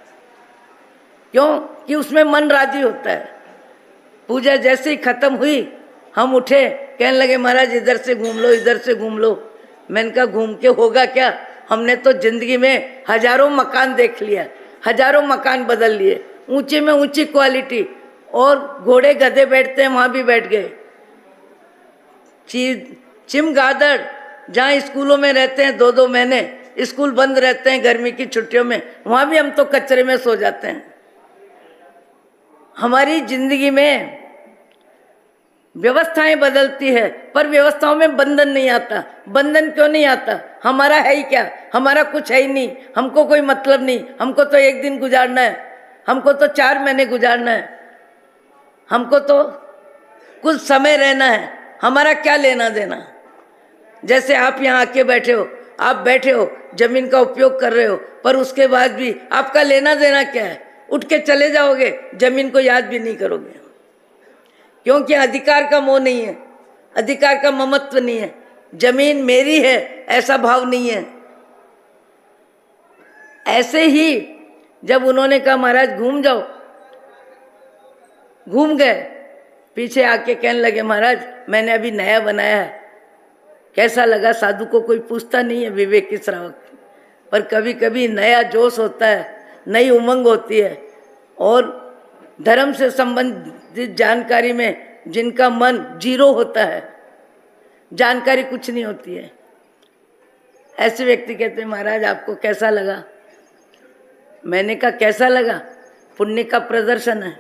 क्यों? कि उसमें मन राजी होता है। पूजा जैसे ही खत्म हुई, हम उठे, कहने लगे महाराज इधर से घूम लो, इधर से घूम लो। मैंने कहा घूम के होगा क्या? हमने तो जिंदगी में हजारों मकान देख लिया, हजारों मकान बदल लिए, ऊंचे में ऊंची क्वालिटी, और घोड़े गधे बैठते हैं वहां भी बैठ गए। चिमगादड़ जहाँ स्कूलों में रहते हैं 2-2 महीने, स्कूल बंद रहते हैं गर्मी की छुट्टियों में, वहां भी हम तो कचरे में सो जाते हैं। हमारी जिंदगी में व्यवस्थाएं बदलती है पर व्यवस्थाओं में बंधन नहीं आता। बंधन क्यों नहीं आता? हमारा है ही क्या? हमारा कुछ है ही नहीं, हमको कोई मतलब नहीं। हमको तो 1 दिन गुजारना है, हमको तो 4 महीने गुजारना है, हमको तो कुछ समय रहना है। हमारा क्या लेना देना? जैसे आप यहाँ आके बैठे हो, आप बैठे हो, जमीन का उपयोग कर रहे हो, पर उसके बाद भी आपका लेना देना क्या है? उठ के चले जाओगे, जमीन को याद भी नहीं करोगे, क्योंकि अधिकार का मोह नहीं है, अधिकार का ममत्व नहीं है। जमीन मेरी है ऐसा भाव नहीं है। ऐसे ही जब उन्होंने कहा महाराज घूम जाओ, घूम गए। पीछे आके कहने लगे महाराज मैंने अभी नया बनाया है, कैसा लगा? साधु को कोई पूछता नहीं है विवेक की श्रावक, पर कभी कभी नया जोश होता है, नई उमंग होती है। और धर्म से संबंधित जानकारी में जिनका मन 0 होता है, जानकारी कुछ नहीं होती है, ऐसे व्यक्ति कहते हैं महाराज आपको कैसा लगा? मैंने कहा कैसा लगा? पुण्य का प्रदर्शन है।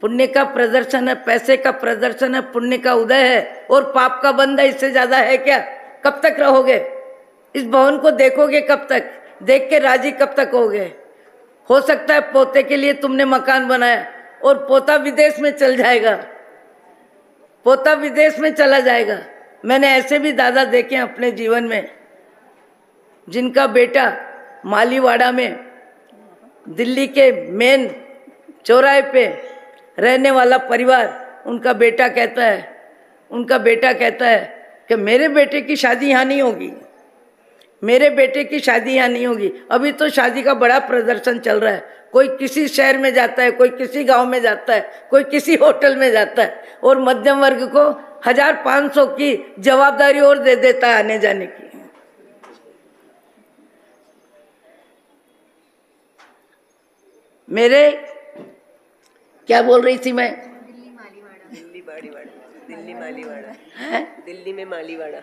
पुण्य का प्रदर्शन है, पैसे का प्रदर्शन है, पुण्य का उदय है और पाप का बंध है, इससे ज्यादा है क्या? कब तक रहोगे? इस भवन को देखोगे कब तक? देख के राजी कब तक होगे? हो सकता है पोते के लिए तुमने मकान बनाया और पोता विदेश में चल जाएगा, पोता विदेश में चला जाएगा। मैंने ऐसे भी दादा देखे अपने जीवन में, जिनका बेटा मालीवाड़ा में, दिल्ली के मेन चौराहे पे रहने वाला परिवार, उनका बेटा कहता है कि मेरे बेटे की शादी यहाँ नहीं होगी, मेरे बेटे की शादी यहाँ नहीं होगी। अभी तो शादी का बड़ा प्रदर्शन चल रहा है, कोई किसी शहर में जाता है, कोई किसी गांव में जाता है, कोई किसी होटल में जाता है और मध्यम वर्ग को 1500 की जवाबदारी और दे देता है आने जाने की। मेरे क्या बोल रही थी मैं? दिल्ली में मालीवाड़ा।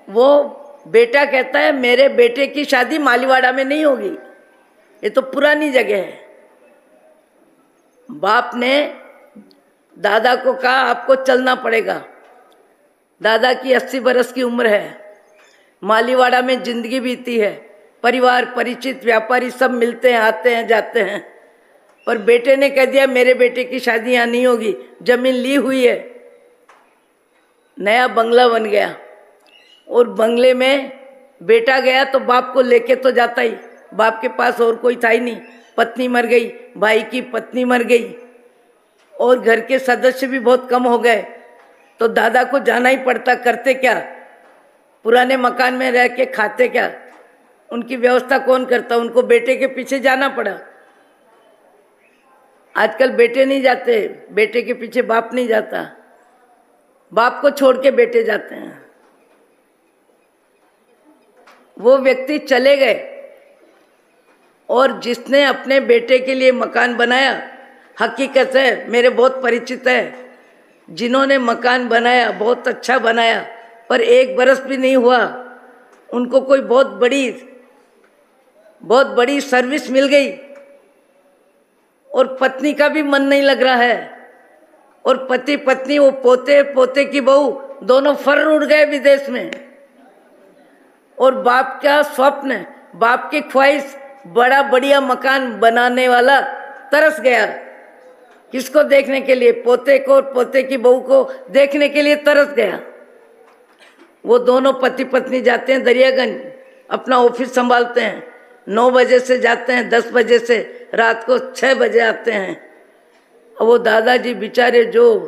वो बेटा कहता है मेरे बेटे की शादी मालीवाड़ा में नहीं होगी, ये तो पुरानी जगह है। बाप ने दादा को कहा आपको चलना पड़ेगा। दादा की 80 बरस की उम्र है, मालीवाड़ा में जिंदगी बीती है, परिवार परिचित व्यापारी सब मिलते हैं, आते हैं जाते हैं, पर बेटे ने कह दिया मेरे बेटे की शादी यहाँ नहीं होगी। जमीन ली हुई है, नया बंगला बन गया और बंगले में बेटा गया तो बाप को लेके तो जाता ही, बाप के पास और कोई था ही नहीं, पत्नी मर गई, भाई की पत्नी मर गई और घर के सदस्य भी बहुत कम हो गए, तो दादा को जाना ही पड़ता। करते क्या? पुराने मकान में रह के खाते क्या? उनकी व्यवस्था कौन करता? उनको बेटे के पीछे जाना पड़ा। आजकल बेटे नहीं जाते, बेटे के पीछे बाप नहीं जाता, बाप को छोड़ के बेटे जाते हैं। वो व्यक्ति चले गए और जिसने अपने बेटे के लिए मकान बनाया, हकीकत है मेरे बहुत परिचित है, जिन्होंने मकान बनाया बहुत अच्छा बनाया, पर 1 बरस भी नहीं हुआ उनको कोई बहुत बड़ी सर्विस मिल गई और पत्नी का भी मन नहीं लग रहा है और पति पत्नी, वो पोते की बहू दोनों फर्र उड़ गए विदेश में। और बाप का स्वप्न, बाप की ख्वाहिश, बड़ा बढ़िया मकान बनाने वाला तरस गया। किसको देखने के लिए? पोते को और पोते की बहू को देखने के लिए तरस गया। वो दोनों पति पत्नी जाते हैं दरियागंज, अपना ऑफिस संभालते हैं, 9 बजे से जाते हैं, 10 बजे से रात को 6 बजे आते हैं। और वो दादाजी बेचारे जो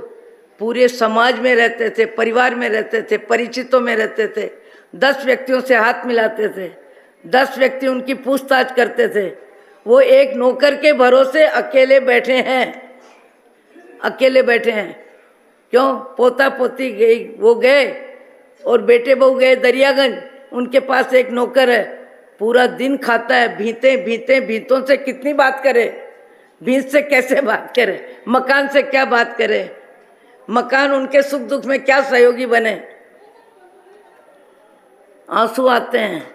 पूरे समाज में रहते थे, परिवार में रहते थे, परिचितों में रहते थे, 10 व्यक्तियों से हाथ मिलाते थे, 10 व्यक्ति उनकी पूछताछ करते थे। वो एक नौकर के भरोसे अकेले बैठे हैं। क्यों? पोता पोती वो गए और बेटे बहू गए दरियागंज, उनके पास एक नौकर है, पूरा दिन खाता है, भीतों से कितनी बात करे, भीत से कैसे बात करे, मकान से क्या बात करे, मकान उनके सुख दुख में क्या सहयोगी बने। आंसू आते हैं,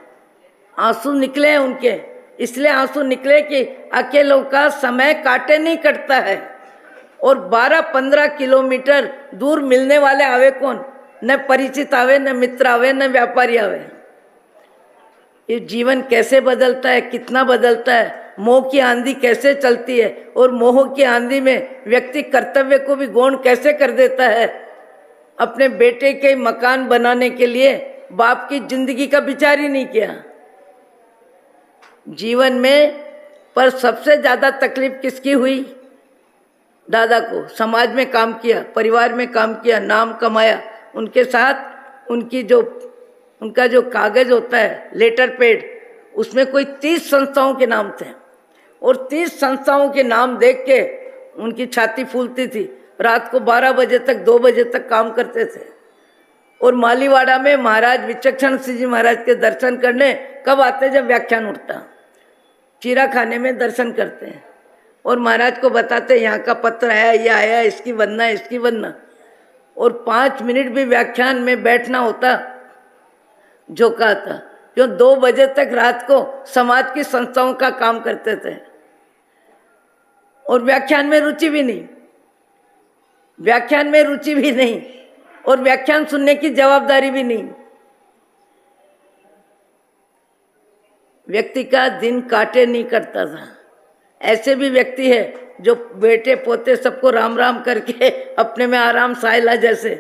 आंसू निकले उनके, इसलिए आंसू निकले कि अकेलों का समय काटे नहीं कटता है और 12-15 किलोमीटर दूर मिलने वाले आवे कौन? न परिचित आवे, न मित्र आवे, न व्यापारी आवे। ये जीवन कैसे बदलता है, कितना बदलता है, मोह की आंधी कैसे चलती है और मोह की आंधी में व्यक्ति कर्तव्य को भी गौण कैसे कर देता है। अपने बेटे के मकान बनाने के लिए बाप की जिंदगी का विचार ही नहीं किया जीवन में। पर सबसे ज्यादा तकलीफ किसकी हुई? दादा को। समाज में काम किया, परिवार में काम किया, नाम कमाया, उनके साथ उनका जो कागज होता है लेटर पैड, उसमें कोई 30 संस्थाओं के नाम थे और 30 संस्थाओं के नाम देख के उनकी छाती फूलती थी। रात को 12 बजे तक, 2 बजे तक काम करते थे। और मालीवाड़ा में महाराज विचक्षण सिंह जी महाराज के दर्शन करने कब आते? जब व्याख्यान उठता, चीरा खाने में दर्शन करते हैं और महाराज को बताते यहाँ का पत्र आया, ये आया, इसकी वंदना, इसकी वंदना। और 5 मिनट भी व्याख्यान में बैठना होता झोंका था, क्यों? 2 बजे तक रात को समाज की संस्थाओं का काम करते थे। और व्याख्यान में रुचि भी नहीं, व्याख्यान में रुचि भी नहीं, और व्याख्यान सुनने की जवाबदारी भी नहीं। व्यक्ति का दिन काटे नहीं करता था। ऐसे भी व्यक्ति है जो बेटे पोते सबको राम राम करके अपने में आराम, सायला जैसे,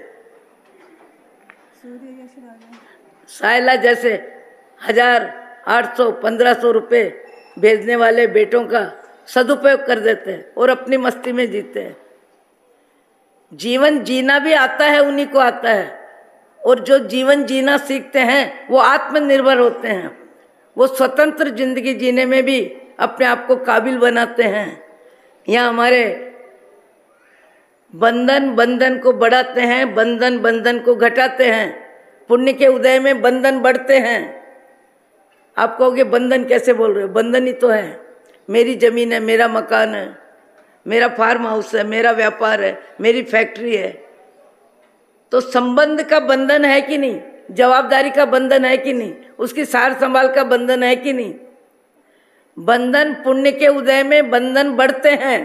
सायला जैसे 1000, 800, 1500 रुपये भेजने वाले बेटों का सदुपयोग कर देते हैं और अपनी मस्ती में जीते हैं। जीवन जीना भी आता है उन्हीं को आता है, और जो जीवन जीना सीखते हैं वो आत्मनिर्भर होते हैं। वो स्वतंत्र जिंदगी जीने में भी अपने आप को काबिल बनाते हैं। यहाँ हमारे बंधन बंधन को बढ़ाते हैं, बंधन बंधन को घटाते हैं। पुण्य के उदय में बंधन बढ़ते हैं। आप कहोगे बंधन कैसे बोल रहे हो? बंधन ही तो है। मेरी जमीन है, मेरा मकान है, मेरा फार्म हाउस है, मेरा व्यापार है, मेरी फैक्ट्री है। तो संबंध का बंधन है कि नहीं? जवाबदारी का बंधन है कि नहीं? उसकी सार संभाल का बंधन है कि नहीं? बंधन, पुण्य के उदय में बंधन बढ़ते हैं।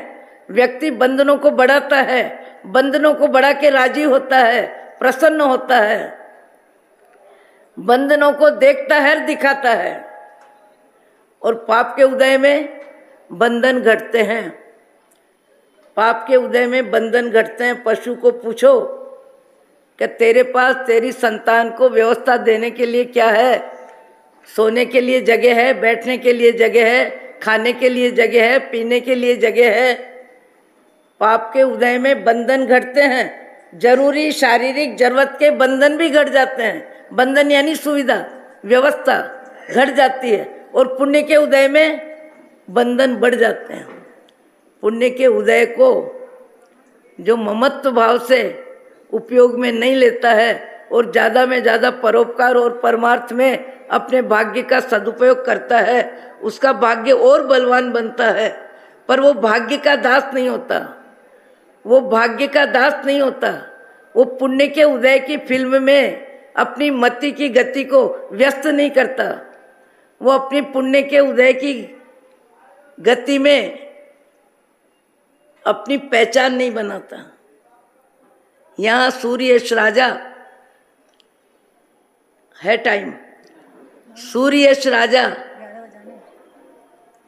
व्यक्ति बंधनों को बढ़ाता है, बंधनों को बढ़ा के राजी होता है, प्रसन्न होता है, बंधनों को देखता है, दिखाता है। और पाप के उदय में बंधन घटते हैं। पाप के उदय में बंधन घटते हैं। पशु को पूछो कि तेरे पास तेरी संतान को व्यवस्था देने के लिए क्या है? सोने के लिए जगह है, बैठने के लिए जगह है, खाने के लिए जगह है, पीने के लिए जगह है। पाप के उदय में बंधन घटते हैं। जरूरी शारीरिक जरूरत के बंधन भी घट जाते हैं। बंधन यानी सुविधा, व्यवस्था घट जाती है। और पुण्य के उदय में बंधन बढ़ जाते हैं। पुण्य के उदय को जो ममत्व भाव से उपयोग में नहीं लेता है और ज़्यादा में ज़्यादा परोपकार और परमार्थ में अपने भाग्य का सदुपयोग करता है, उसका भाग्य और बलवान बनता है। पर वो भाग्य का दास नहीं होता, वो भाग्य का दास नहीं होता। वो पुण्य के उदय की फिल्म में अपनी मति की गति को व्यस्त नहीं करता। वो अपनी पुण्य के उदय की गति में अपनी पहचान नहीं बनाता। यहाँ सूर्ययश राजा है, टाइम, सूर्ययश राजा,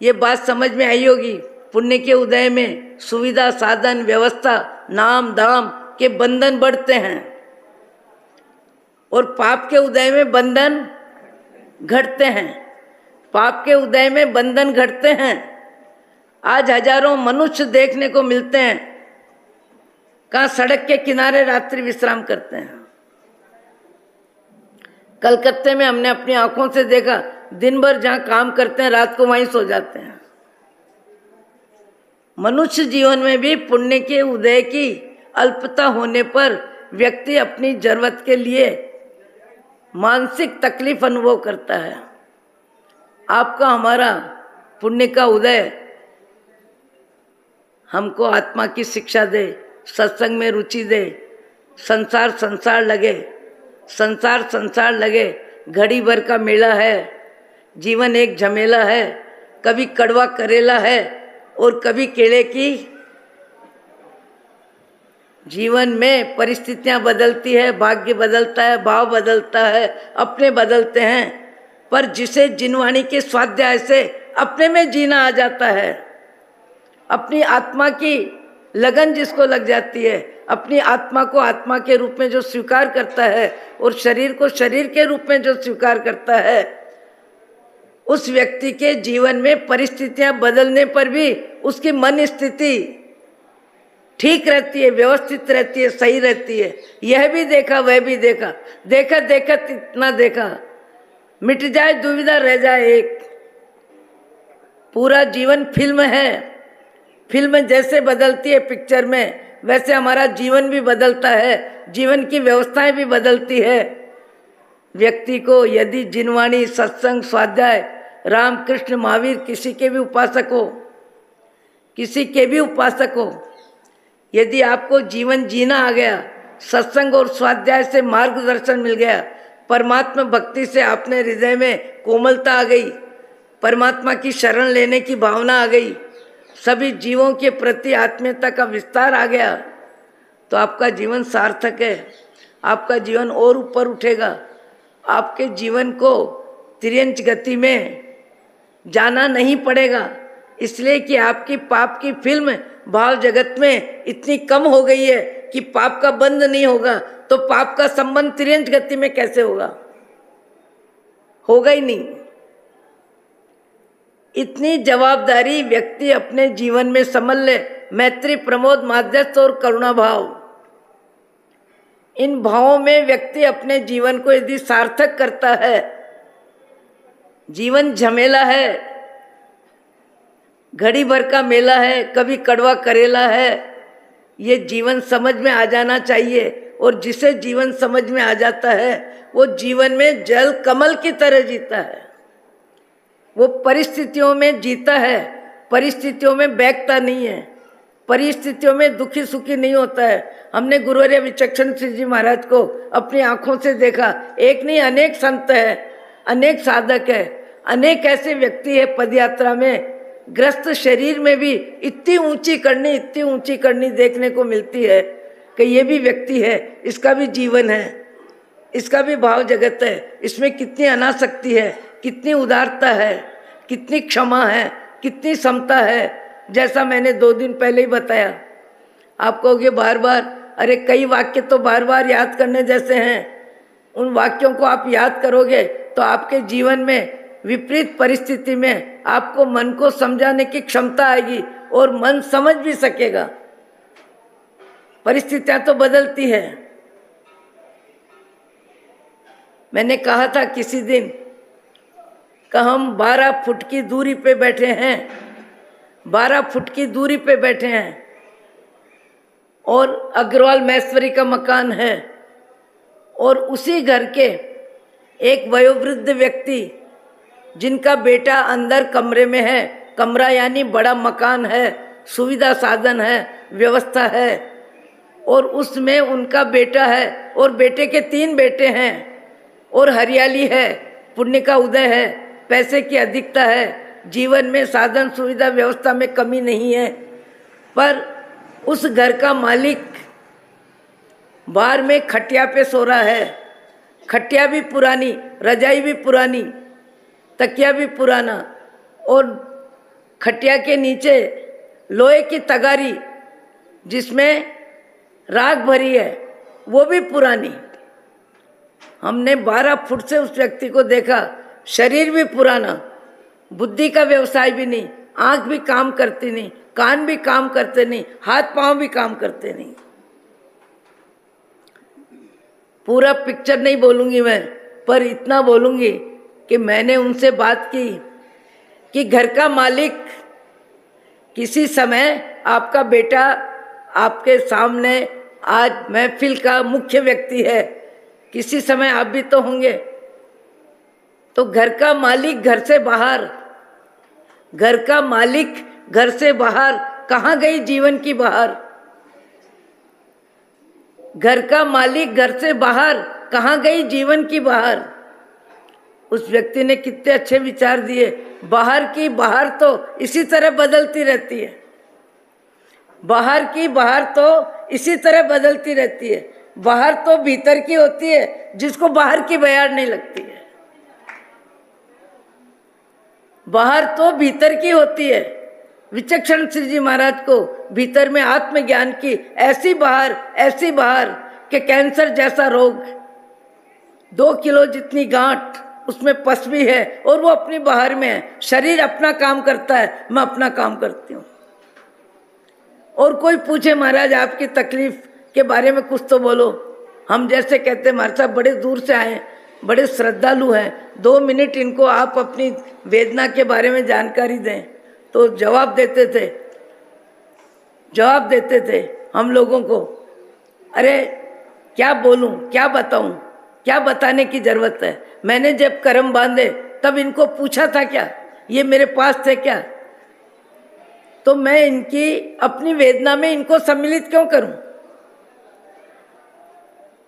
ये बात समझ में आई होगी। पुण्य के उदय में सुविधा, साधन, व्यवस्था, नाम दाम के बंधन बढ़ते हैं और पाप के उदय में बंधन घटते हैं। पाप के उदय में बंधन घटते हैं। आज हजारों मनुष्य देखने को मिलते हैं कहाँ? सड़क के किनारे रात्रि विश्राम करते हैं। कलकत्ते में हमने अपनी आंखों से देखा, दिन भर जहाँ काम करते हैं रात को वहीं सो जाते हैं। मनुष्य जीवन में भी पुण्य के उदय की अल्पता होने पर व्यक्ति अपनी जरूरत के लिए मानसिक तकलीफ अनुभव करता है। आपका हमारा पुण्य का उदय हमको आत्मा की शिक्षा दे, सत्संग में रुचि दे, संसार संसार लगे, संसार संसार लगे। घड़ी भर का मेला है, जीवन एक झमेला है। कभी कड़वा करेला है और कभी केले की। जीवन में परिस्थितियां बदलती है, भाग्य बदलता है, भाव बदलता है, अपने बदलते हैं। पर जिसे जिनवाणी के स्वाध्याय से अपने में जीना आ जाता है, अपनी आत्मा की लगन जिसको लग जाती है, अपनी आत्मा को आत्मा के रूप में जो स्वीकार करता है और शरीर को शरीर के रूप में जो स्वीकार करता है, उस व्यक्ति के जीवन में परिस्थितियां बदलने पर भी उसकी मन स्थिति ठीक रहती है, व्यवस्थित रहती है, सही रहती है। यह भी देखा, वह भी देखा, देखा देखा इतना देखा, मिट जाए दुविधा रह जाए एक। पूरा जीवन फिल्म है। फिल्म जैसे बदलती है पिक्चर में, वैसे हमारा जीवन भी बदलता है, जीवन की व्यवस्थाएं भी बदलती है। व्यक्ति को यदि जिनवाणी, सत्संग, स्वाध्याय, राम कृष्ण महावीर किसी के भी उपासक हो, किसी के भी उपासक हो, यदि आपको जीवन जीना आ गया, सत्संग और स्वाध्याय से मार्गदर्शन मिल गया, परमात्मा भक्ति से आपने हृदय में कोमलता आ गई, परमात्मा की शरण लेने की भावना आ गई, सभी जीवों के प्रति आत्मीयता का विस्तार आ गया तो आपका जीवन सार्थक है। आपका जीवन और ऊपर उठेगा। आपके जीवन को तिर्यंच गति में जाना नहीं पड़ेगा, इसलिए कि आपकी पाप की फिल्म भाव जगत में इतनी कम हो गई है कि पाप का बंद नहीं होगा तो पाप का संबंध तिर्यंच गति में कैसे होगा? होगा ही नहीं। इतनी जवाबदारी व्यक्ति अपने जीवन में समझ ले। मैत्री, प्रमोद, माध्यस्थ और करुणा भाव, इन भावों में व्यक्ति अपने जीवन को यदि सार्थक करता है, जीवन झमेला है, घड़ी भर का मेला है, कभी कड़वा करेला है, ये जीवन समझ में आ जाना चाहिए। और जिसे जीवन समझ में आ जाता है वो जीवन में जल कमल की तरह जीता है। वो परिस्थितियों में जीता है, परिस्थितियों में बैठता नहीं है, परिस्थितियों में दुखी सुखी नहीं होता है। हमने गुरुवर्य विचक्षण श्री जी महाराज को अपनी आंखों से देखा। एक नहीं अनेक संत है, अनेक साधक है, अनेक ऐसे व्यक्ति है पदयात्रा में ग्रस्त शरीर में भी इतनी ऊंची करनी देखने को मिलती है कि ये भी व्यक्ति है, इसका भी जीवन है, इसका भी भाव जगत है, इसमें कितनी अनासक्ति है, कितनी उदारता है, कितनी क्षमा है, कितनी समता है। जैसा मैंने 2 दिन पहले ही बताया। आप कहोगे बार बार, अरे कई वाक्य तो बार बार याद करने जैसे हैं। उन वाक्यों को आप याद करोगे तो आपके जीवन में विपरीत परिस्थिति में आपको मन को समझाने की क्षमता आएगी और मन समझ भी सकेगा। परिस्थितियां तो बदलती है। मैंने कहा था किसी दिन कि हम 12 फुट की दूरी पे बैठे हैं, 12 फुट की दूरी पे बैठे हैं और अग्रवाल महेश्वरी का मकान है और उसी घर के एक वयोवृद्ध व्यक्ति जिनका बेटा अंदर कमरे में है, कमरा यानी बड़ा मकान है, सुविधा साधन है, व्यवस्था है, और उसमें उनका बेटा है और बेटे के 3 बेटे हैं और हरियाली है, पुण्य का उदय है, पैसे की अधिकता है, जीवन में साधन सुविधा व्यवस्था में कमी नहीं है। पर उस घर का मालिक बाहर में खटिया पे सो रहा है। खटिया भी पुरानी, रजाई भी पुरानी, तकिया भी पुराना और खटिया के नीचे लोहे की तगारी जिसमें राख भरी है वो भी पुरानी। हमने 12 फुट से उस व्यक्ति को देखा। शरीर भी पुराना, बुद्धि का व्यवसाय भी नहीं, आंख भी काम करती नहीं, कान भी काम करते नहीं, हाथ पांव भी काम करते नहीं। पूरा पिक्चर नहीं बोलूंगी मैं, पर इतना बोलूंगी कि मैंने उनसे बात की कि घर का मालिक किसी समय आपका बेटा आपके सामने आज महफिल का मुख्य व्यक्ति है, किसी समय आप भी तो होंगे। तो घर का मालिक घर से बाहर, घर का मालिक घर से बाहर कहाँ गई जीवन की बहार? घर का मालिक घर से बाहर कहाँ गई जीवन की बहार? उस व्यक्ति ने कितने अच्छे विचार दिए। बाहर की बहार तो इसी तरह बदलती रहती है, बाहर की बहार तो इसी तरह बदलती रहती है। बाहर तो भीतर की होती है जिसको बाहर की बयार नहीं लगती है। बाहर तो भीतर की होती है। विचक्षण श्री जी महाराज को भीतर में आत्मज्ञान की ऐसी बहार कि कैंसर जैसा रोग, 2 किलो जितनी गांठ उसमें पस भी है और वो अपनी बाहर में है। शरीर अपना काम करता है, मैं अपना काम करती हूँ। और कोई पूछे महाराज आपकी तकलीफ के बारे में कुछ तो बोलो, हम जैसे कहते हैं महाराज साहब बड़े दूर से आए, बड़े श्रद्धालु हैं, 2 मिनट इनको आप अपनी वेदना के बारे में जानकारी दें। तो जवाब देते थे हम लोगों को, अरे क्या बोलूं, क्या बताऊं, क्या बताने की जरूरत है? मैंने जब कर्म बांधे तब इनको पूछा था क्या? ये मेरे पास थे क्या? तो मैं इनकी अपनी वेदना में इनको सम्मिलित क्यों करूं?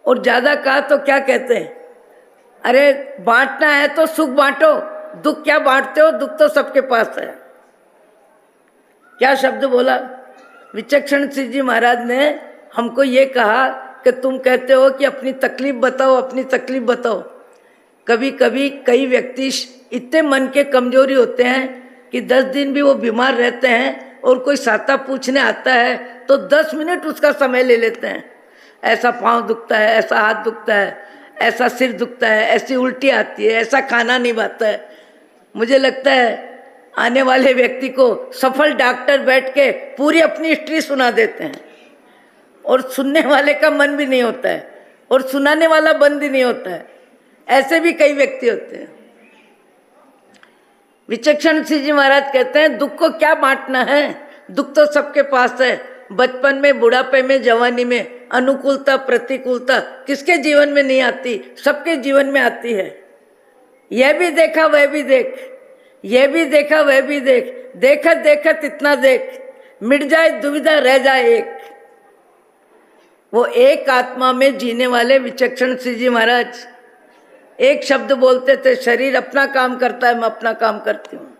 और ज्यादा कहा तो क्या कहते हैं, अरे बांटना है तो सुख बांटो, दुख क्या बांटते हो, दुख तो सबके पास है। क्या शब्द बोला? विचक्षण सिंह जी महाराज ने हमको ये कहा कि तुम कहते हो कि अपनी तकलीफ बताओ, अपनी तकलीफ बताओ। कभी कभी कई व्यक्ति इतने मन के कमजोरी होते हैं कि 10 दिन भी वो बीमार रहते हैं और कोई साता पूछने आता है तो 10 मिनट उसका समय ले लेते हैं। ऐसा पाँव दुखता है, ऐसा हाथ दुखता है, ऐसा सिर दुखता है, ऐसी उल्टी आती है, ऐसा खाना नहीं बनता है। मुझे लगता है आने वाले व्यक्ति को सफल डॉक्टर बैठ के पूरी अपनी हिस्ट्री सुना देते हैं और सुनने वाले का मन भी नहीं होता है और सुनाने वाला बंद ही नहीं होता है। ऐसे भी कई व्यक्ति होते हैं। विचक्षण सिंह जी महाराज कहते हैं दुख को क्या बांटना है, दुख तो सबके पास है। बचपन में, बुढ़ापे में, जवानी में अनुकूलता प्रतिकूलता किसके जीवन में नहीं आती? सबके जीवन में आती है। यह भी देखा वह भी देख, यह भी देखा वह भी देख, देखत देखत इतना देख, मिट जाए दुविधा रह जाए एक। वो एक आत्मा में जीने वाले विचक्षण सिंह जी महाराज एक शब्द बोलते थे, शरीर अपना काम करता है, मैं अपना काम करती हूँ।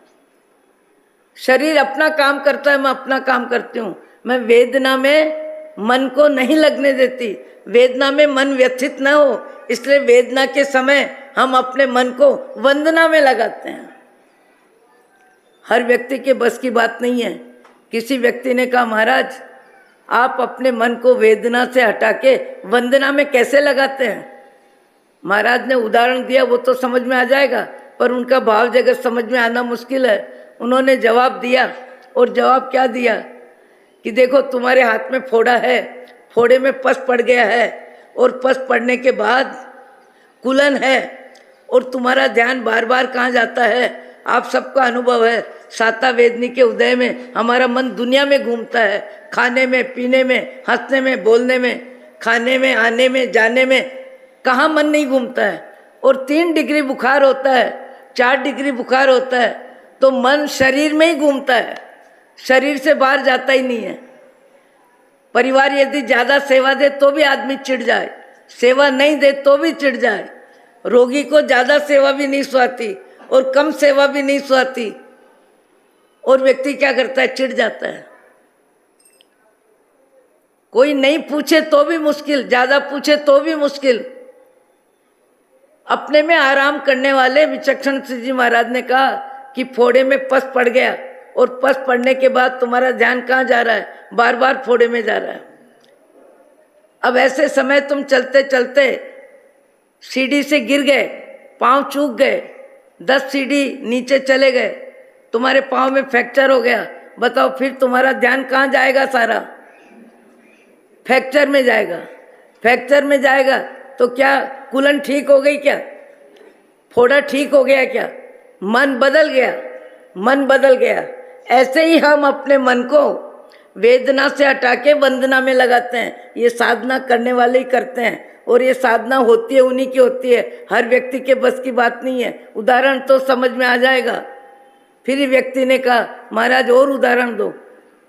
शरीर अपना काम करता है, मैं अपना काम करती हूँ। मैं वेदना में मन को नहीं लगने देती, वेदना में मन व्यथित न हो, इसलिए वेदना के समय हम अपने मन को वंदना में लगाते हैं। हर व्यक्ति के बस की बात नहीं है। किसी व्यक्ति ने कहा महाराज आप अपने मन को वेदना से हटा के वंदना में कैसे लगाते हैं? महाराज ने उदाहरण दिया, वो तो समझ में आ जाएगा, पर उनका भाव जगत समझ में आना मुश्किल है। उन्होंने जवाब दिया, और जवाब क्या दिया कि देखो तुम्हारे हाथ में फोड़ा है, फोड़े में पस पड़ गया है और पस पड़ने के बाद कुलन है और तुम्हारा ध्यान बार बार कहाँ जाता है? आप सबका अनुभव है, साता वेदनी के उदय में हमारा मन दुनिया में घूमता है, खाने में, पीने में, हंसने में, बोलने में, खाने में, आने में, जाने में, कहाँ मन नहीं घूमता है। और 3 डिग्री बुखार होता है, 4 डिग्री बुखार होता है तो मन शरीर में ही घूमता है, शरीर से बाहर जाता ही नहीं है। परिवार यदि ज़्यादा सेवा दे तो भी आदमी चिढ़ जाए, सेवा नहीं दे तो भी चिढ़ जाए। रोगी को ज़्यादा सेवा भी नहीं सुहाती और कम सेवा भी नहीं सुहाती, और व्यक्ति क्या करता है? चिढ़ जाता है। कोई नहीं पूछे तो भी मुश्किल, ज़्यादा पूछे तो भी मुश्किल। अपने में आराम करने वाले विचक्षण सिंह जी महाराज ने कहा कि फोड़े में पस पड़ गया और पस पड़ने के बाद तुम्हारा ध्यान कहाँ जा रहा है? बार बार फोड़े में जा रहा है। अब ऐसे समय तुम चलते चलते सीढ़ी से गिर गए, पांव चूक गए, 10 सीढ़ी नीचे चले गए, तुम्हारे पांव में फ्रैक्चर हो गया। बताओ फिर तुम्हारा ध्यान कहाँ जाएगा? सारा फ्रैक्चर में जाएगा। फ्रैक्चर में जाएगा तो क्या कुलन ठीक हो गई? क्या फोड़ा ठीक हो गया? क्या मन बदल गया? मन बदल गया। ऐसे ही हम अपने मन को वेदना से हटा के वंदना में लगाते हैं। ये साधना करने वाले ही करते हैं, और ये साधना होती है उन्हीं की होती है, हर व्यक्ति के बस की बात नहीं है। उदाहरण तो समझ में आ जाएगा। फिर व्यक्ति ने कहा महाराज और उदाहरण दो।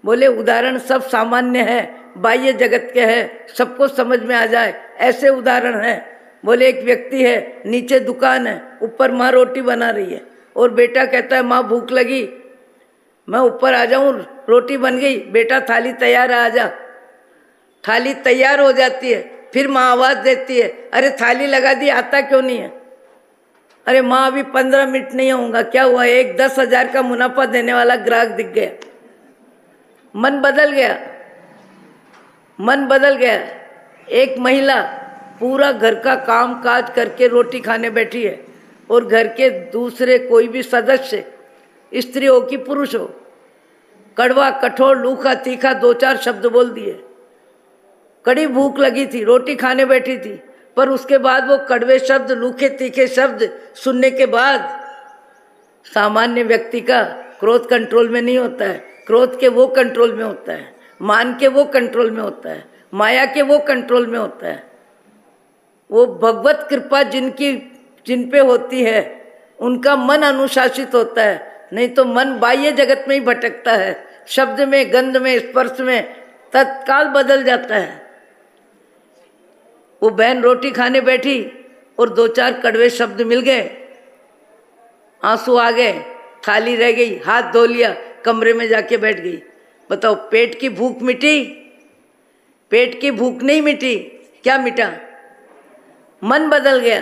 बोले उदाहरण सब सामान्य है, बाह्य जगत के है, सबको समझ में आ जाए ऐसे उदाहरण है। बोले एक व्यक्ति है, नीचे दुकान है, ऊपर माँ रोटी बना रही है और बेटा कहता है माँ भूख लगी, मैं ऊपर आ जाऊँ, रोटी बन गई, बेटा थाली तैयार है, आ जा। थाली तैयार हो जाती है, फिर माँ आवाज़ देती है अरे थाली लगा दी, आता क्यों नहीं है? अरे माँ अभी 15 मिनट नहीं आऊँगा। क्या हुआ? एक 10,000 का मुनाफा देने वाला ग्राहक दिख गया। मन बदल गया, मन बदल गया। एक महिला पूरा घर का काम काज करके रोटी खाने बैठी है और घर के दूसरे कोई भी सदस्य, स्त्री हो कि पुरुष हो, कड़वा कठोर लूखा तीखा 2-4 शब्द बोल दिए। कड़ी भूख लगी थी, रोटी खाने बैठी थी, पर उसके बाद वो कड़वे शब्द, लूखे तीखे शब्द सुनने के बाद सामान्य व्यक्ति का क्रोध कंट्रोल में नहीं होता है। क्रोध के वो कंट्रोल में होता है, मान के वो कंट्रोल में होता है, माया के वो कंट्रोल में होता है। वो भगवत कृपा जिन पे होती है उनका मन अनुशासित होता है, नहीं तो मन बाह्य जगत में ही भटकता है, शब्द में, गंध में, स्पर्श में तत्काल बदल जाता है। वो बहन रोटी खाने बैठी और 2-4 कड़वे शब्द मिल गए, आंसू आ गए, थाली रह गई, हाथ धो लिया, कमरे में जाके बैठ गई। बताओ, पेट की भूख मिटी? पेट की भूख नहीं मिटी, क्या मिटा? मन बदल गया।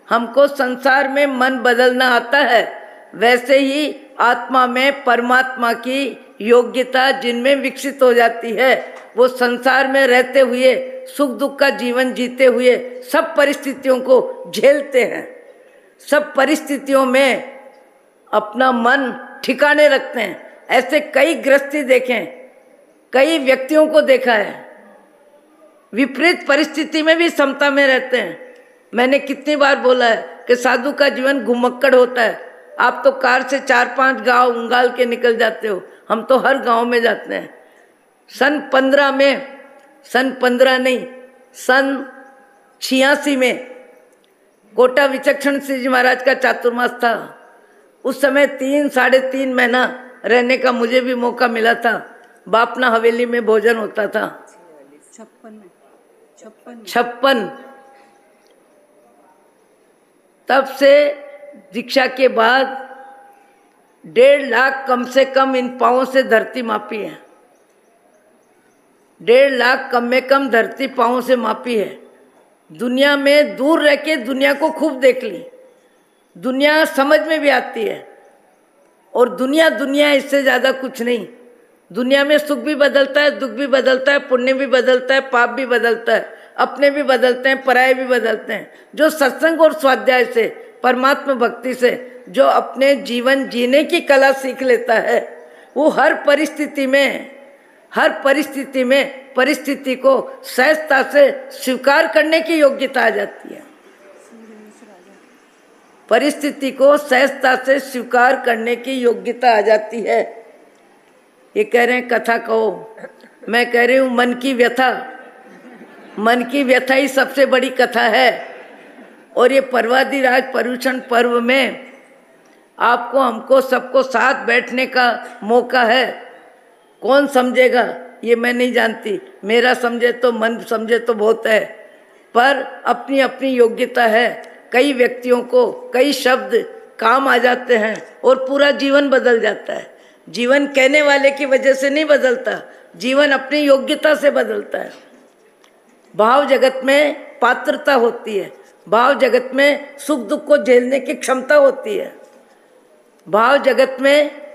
हमको संसार में मन बदलना आता है, वैसे ही आत्मा में परमात्मा की योग्यता जिनमें विकसित हो जाती है, वो संसार में रहते हुए सुख दुख का जीवन जीते हुए सब परिस्थितियों को झेलते हैं, सब परिस्थितियों में अपना मन ठिकाने रखते हैं। ऐसे कई गृहस्थी देखें, कई व्यक्तियों को देखा है, विपरीत परिस्थिति में भी समता में रहते हैं। मैंने कितनी बार बोला है कि साधु का जीवन घुमक्कड़ होता है। आप तो कार से 4-5 गांव उंगाल के निकल जाते हो, हम तो हर गांव में जाते हैं। सन 86 में कोटा विचक्षण सिंह जी महाराज का चातुर्मास था। उस समय 3-3.5 महीना रहने का मुझे भी मौका मिला था। बापना हवेली में भोजन होता था। 56 तब से दीक्षा के बाद 1.5 लाख कम से कम इन पाँवों से धरती मापी है। 1.5 लाख कम में कम धरती पाँवों से मापी है। दुनिया में दूर रह के दुनिया को खूब देख ली, दुनिया समझ में भी आती है। और दुनिया इससे ज़्यादा कुछ नहीं। दुनिया में सुख भी बदलता है, दुख भी बदलता है, पुण्य भी बदलता है, पाप भी बदलता है, अपने भी बदलते हैं, पराये भी बदलते हैं। जो सत्संग और स्वाध्याय से, परमात्मा भक्ति से जो अपने जीवन जीने की कला सीख लेता है, वो हर परिस्थिति में परिस्थिति को सहजता से स्वीकार करने की योग्यता आ जाती है। परिस्थिति को सहजता से स्वीकार करने की योग्यता आ जाती है। ये कह रहे हैं कथा कहो, मैं कह रही हूँ मन की व्यथा। मन की व्यथा ही सबसे बड़ी कथा है। और ये पर्वाधिराज पर्युषण पर्व में आपको हमको सबको साथ बैठने का मौका है। कौन समझेगा ये मैं नहीं जानती, मेरा समझे तो मन समझे तो बहुत है, पर अपनी अपनी योग्यता है। कई व्यक्तियों को कई शब्द काम आ जाते हैं और पूरा जीवन बदल जाता है। जीवन कहने वाले की वजह से नहीं बदलता, जीवन अपनी योग्यता से बदलता है। भाव जगत में पात्रता होती है, भाव जगत में सुख दुख को झेलने की क्षमता होती है। भाव जगत में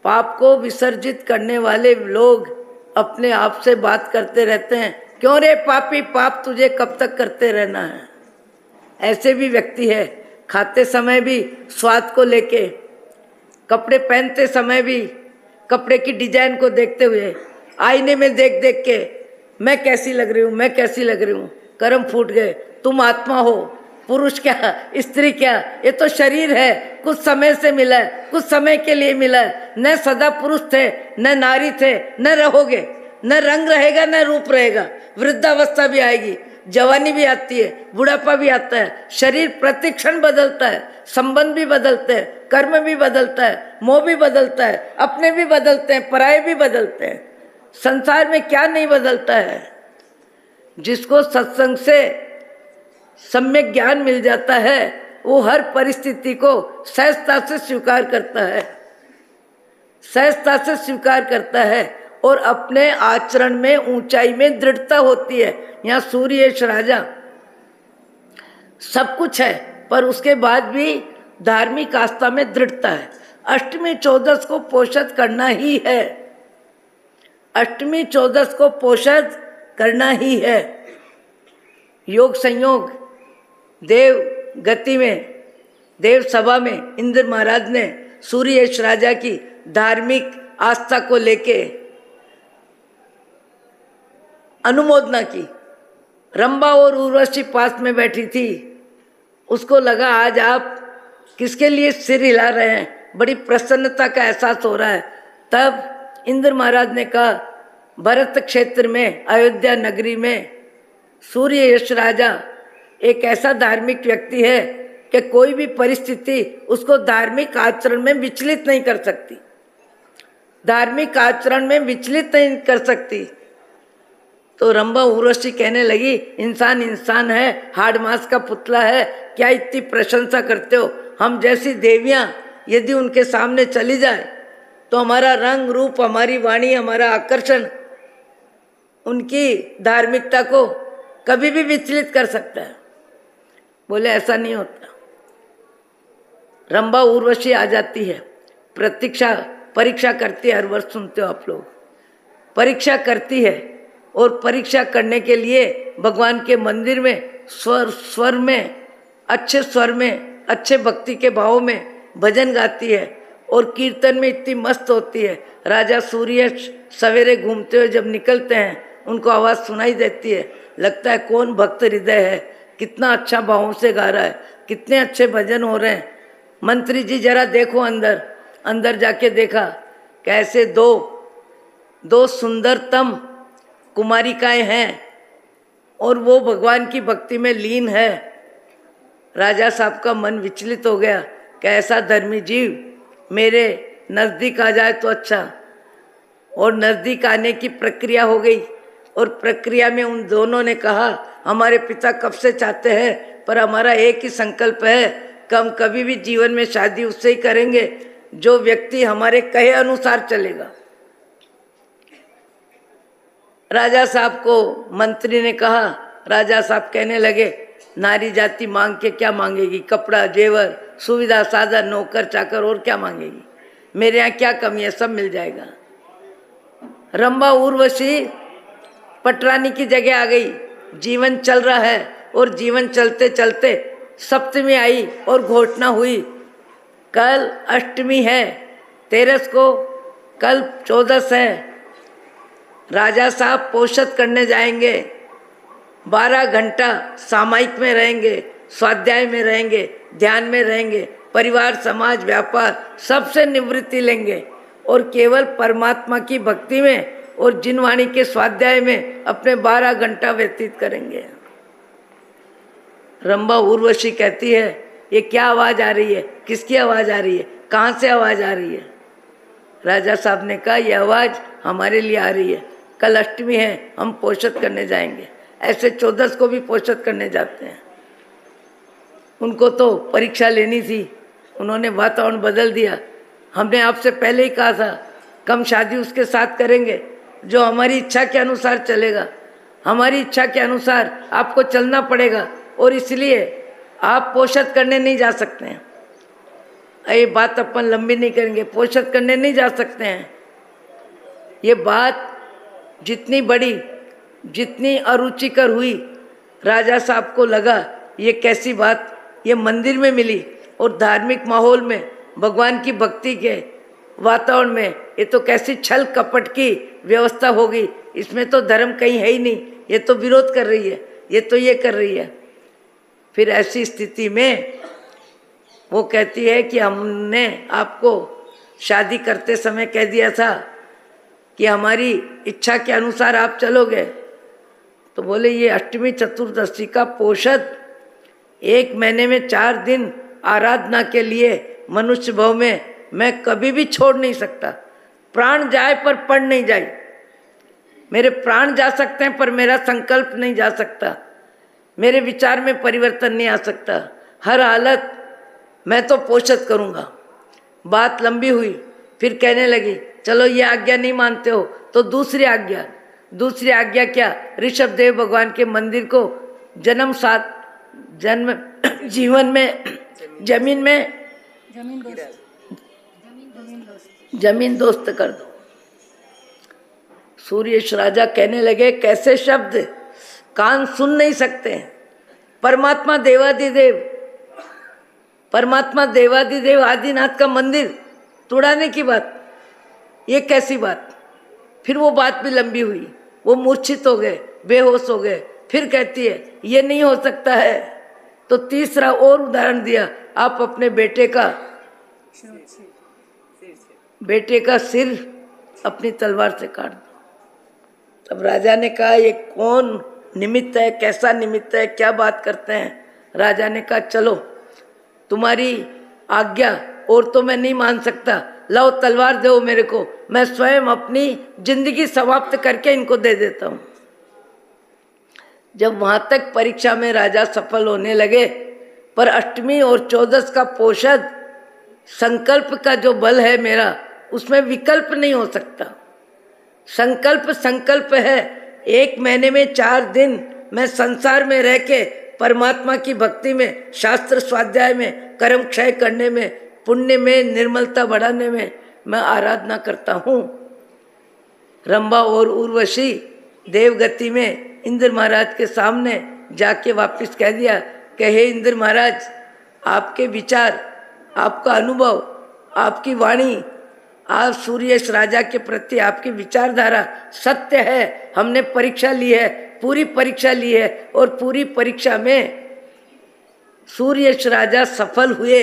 पाप को विसर्जित करने वाले लोग अपने आप से बात करते रहते हैं, क्यों रे पापी, पाप तुझे कब तक करते रहना है। ऐसे भी व्यक्ति है, खाते समय भी स्वाद को लेके, कपड़े पहनते समय भी कपड़े की डिजाइन को देखते हुए, आईने में देख देख के मैं कैसी लग रही हूँ, मैं कैसी लग रही हूँ। कर्म फूट गए। तुम आत्मा हो, पुरुष क्या स्त्री क्या, ये तो शरीर है, कुछ समय से मिला है, कुछ समय के लिए मिला है। न सदा पुरुष थे, न नारी थे, न रहोगे, न रंग रहेगा, न रूप रहेगा। वृद्धावस्था भी आएगी, जवानी भी आती है, बुढ़ापा भी आता है। शरीर प्रतिक्षण बदलता है, संबंध भी बदलते हैं, कर्म भी बदलता है, मोह भी बदलता है, अपने भी बदलते हैं, पराये भी बदलते हैं। संसार में क्या नहीं बदलता है। जिसको सत्संग से सम्यक ज्ञान मिल जाता है, वो हर परिस्थिति को सहजता से स्वीकार करता है, सहजता से स्वीकार करता है और अपने आचरण में ऊंचाई में दृढ़ता होती है। यहाँ सूर्येश राजा सब कुछ है, पर उसके बाद भी धार्मिक आस्था में दृढ़ता है। अष्टमी चौदस को पोषित करना ही है, अष्टमी चौदस को पोषित करना ही है। योग संयोग देव गति में, देव सभा में इंद्र महाराज ने सूर्येश राजा की धार्मिक आस्था को लेके अनुमोदना की। रंभा और उर्वशी पास में बैठी थी, उसको लगा आज आप किसके लिए सिर हिला रहे हैं, बड़ी प्रसन्नता का एहसास हो रहा है। तब इंद्र महाराज ने कहा, भरत क्षेत्र में अयोध्या नगरी में सूर्ययश राजा एक ऐसा धार्मिक व्यक्ति है कि कोई भी परिस्थिति उसको धार्मिक आचरण में विचलित नहीं कर सकती, धार्मिक आचरण में विचलित नहीं कर सकती। तो रंभा उर्वशी कहने लगी, इंसान इंसान है, हाड़ मांस का पुतला है, क्या इतनी प्रशंसा करते हो। हम जैसी देवियां यदि उनके सामने चली जाए तो हमारा रंग रूप, हमारी वाणी, हमारा आकर्षण उनकी धार्मिकता को कभी भी विचलित कर सकता है। बोले ऐसा नहीं होता। रंभा उर्वशी आ जाती है, परीक्षा करती है। हर वर्ष सुनते हो आप लोग, परीक्षा करती है। और परीक्षा करने के लिए भगवान के मंदिर में स्वर में, अच्छे स्वर में, अच्छे भक्ति के भाव में भजन गाती है और कीर्तन में इतनी मस्त होती है। राजा सूर्य सवेरे घूमते हुए जब निकलते हैं, उनको आवाज़ सुनाई देती है, लगता है कौन भक्त हृदय है, कितना अच्छा भावों से गा रहा है, कितने अच्छे भजन हो रहे हैं। मंत्री जी जरा देखो अंदर। अंदर जाके देखा, कैसे दो सुंदरतम कुमारिकाएं हैं और वो भगवान की भक्ति में लीन है। राजा साहब का मन विचलित हो गया कि ऐसा धर्मी जीव मेरे नज़दीक आ जाए तो अच्छा। और नज़दीक आने की प्रक्रिया हो गई और प्रक्रिया में उन दोनों ने कहा, हमारे पिता कब से चाहते हैं, पर हमारा एक ही संकल्प है कि हम कभी भी जीवन में शादी उससे ही करेंगे जो व्यक्ति हमारे कहे अनुसार चलेगा। राजा साहब को मंत्री ने कहा, राजा साहब कहने लगे, नारी जाति मांग के क्या मांगेगी, कपड़ा जेवर सुविधा साधन नौकर चाकर और क्या मांगेगी, मेरे यहाँ क्या कमी है, सब मिल जाएगा। रंभा उर्वशी पटरानी की जगह आ गई। जीवन चल रहा है और जीवन चलते चलते सप्तमी आई और घोषणा हुई, कल अष्टमी है, तेरस को, कल 14 है। राजा साहब पोषद करने जाएंगे, 12 घंटा सामायिक में रहेंगे, स्वाध्याय में रहेंगे, ध्यान में रहेंगे, परिवार समाज व्यापार सबसे निवृत्ति लेंगे और केवल परमात्मा की भक्ति में और जिनवाणी के स्वाध्याय में अपने 12 घंटा व्यतीत करेंगे। रंभा उर्वशी कहती है, ये क्या आवाज़ आ रही है, किसकी आवाज़ आ रही है, कहाँ से आवाज़ आ रही है। राजा साहब ने कहा, ये आवाज़ हमारे लिए आ रही है, कल अष्टमी है, हम पोषद करने जाएंगे। ऐसे 14 को भी पोषद करने जाते हैं। उनको तो परीक्षा लेनी थी, उन्होंने वातावरण बदल दिया। हमने आपसे पहले ही कहा था, कम शादी उसके साथ करेंगे जो हमारी इच्छा के अनुसार चलेगा। हमारी इच्छा के अनुसार आपको चलना पड़ेगा और इसलिए आप पोषद करने नहीं जा सकते हैं। ये बात अपन लंबी नहीं करेंगे, पोषद करने नहीं जा सकते हैं। ये बात जितनी बड़ी, जितनी अरुचिकर हुई, राजा साहब को लगा ये कैसी बात, ये मंदिर में मिली और धार्मिक माहौल में, भगवान की भक्ति के वातावरण में, ये तो कैसी छल कपट की व्यवस्था होगी, इसमें तो धर्म कहीं है ही नहीं, ये तो विरोध कर रही है, ये तो ये कर रही है। फिर ऐसी स्थिति में वो कहती है कि हमने आपको शादी करते समय कह दिया था कि हमारी इच्छा के अनुसार आप चलोगे। तो बोले, ये अष्टमी चतुर्दशी का पोषद 1 महीने में 4 दिन आराधना के लिए मनुष्य भाव में मैं कभी भी छोड़ नहीं सकता। प्राण जाए पर पढ़ नहीं जाए, मेरे प्राण जा सकते हैं पर मेरा संकल्प नहीं जा सकता, मेरे विचार में परिवर्तन नहीं आ सकता। हर हालत मैं तो पोषद करूँगा। बात लंबी हुई, फिर कहने लगी, चलो ये आज्ञा नहीं मानते हो तो दूसरी आज्ञा क्या, ऋषभ देव भगवान के मंदिर को जीवन में जमीन दोस्त कर दो। सूर्येश राजा कहने लगे, कैसे शब्द, कान सुन नहीं सकते हैं। परमात्मा देवादिदेव आदिनाथ का मंदिर तोड़ाने की बात, ये कैसी बात। फिर वो बात भी लंबी हुई, वो मूर्छित हो गए, बेहोश हो गए। फिर कहती है, ये नहीं हो सकता है। तो तीसरा और उदाहरण दिया, आप अपने बेटे का सिर अपनी तलवार से काट दो। तब राजा ने कहा, ये कौन निमित्त है, कैसा निमित्त है, क्या बात करते हैं। राजा ने कहा, चलो तुम्हारी आज्ञा और तो मैं नहीं मान सकता, लाओ तलवार दो मेरे को, मैं स्वयं अपनी जिंदगी समाप्त करके इनको दे देता हूँ। जब वहाँ तक परीक्षा में राजा सफल होने लगे, पर अष्टमी और 14 का पोषद संकल्प का जो बल है मेरा, उसमें विकल्प नहीं हो सकता। संकल्प संकल्प है। 1 महीने में 4 दिन मैं संसार में रह के परमात्मा की भक्ति में, शास्त्र स्वाध्याय में, कर्म क्षय करने में, पुण्य में निर्मलता बढ़ाने में मैं आराधना करता हूँ। रंभा और उर्वशी देवगति में इंद्र महाराज के सामने जाके वापस कह दिया कि हे इंद्र महाराज, आपके विचार, आपका अनुभव, आपकी वाणी, आप सूर्येश राजा के प्रति आपकी विचारधारा सत्य है। हमने परीक्षा ली है, पूरी परीक्षा ली है, और पूरी परीक्षा में सूर्येश राजा सफल हुए।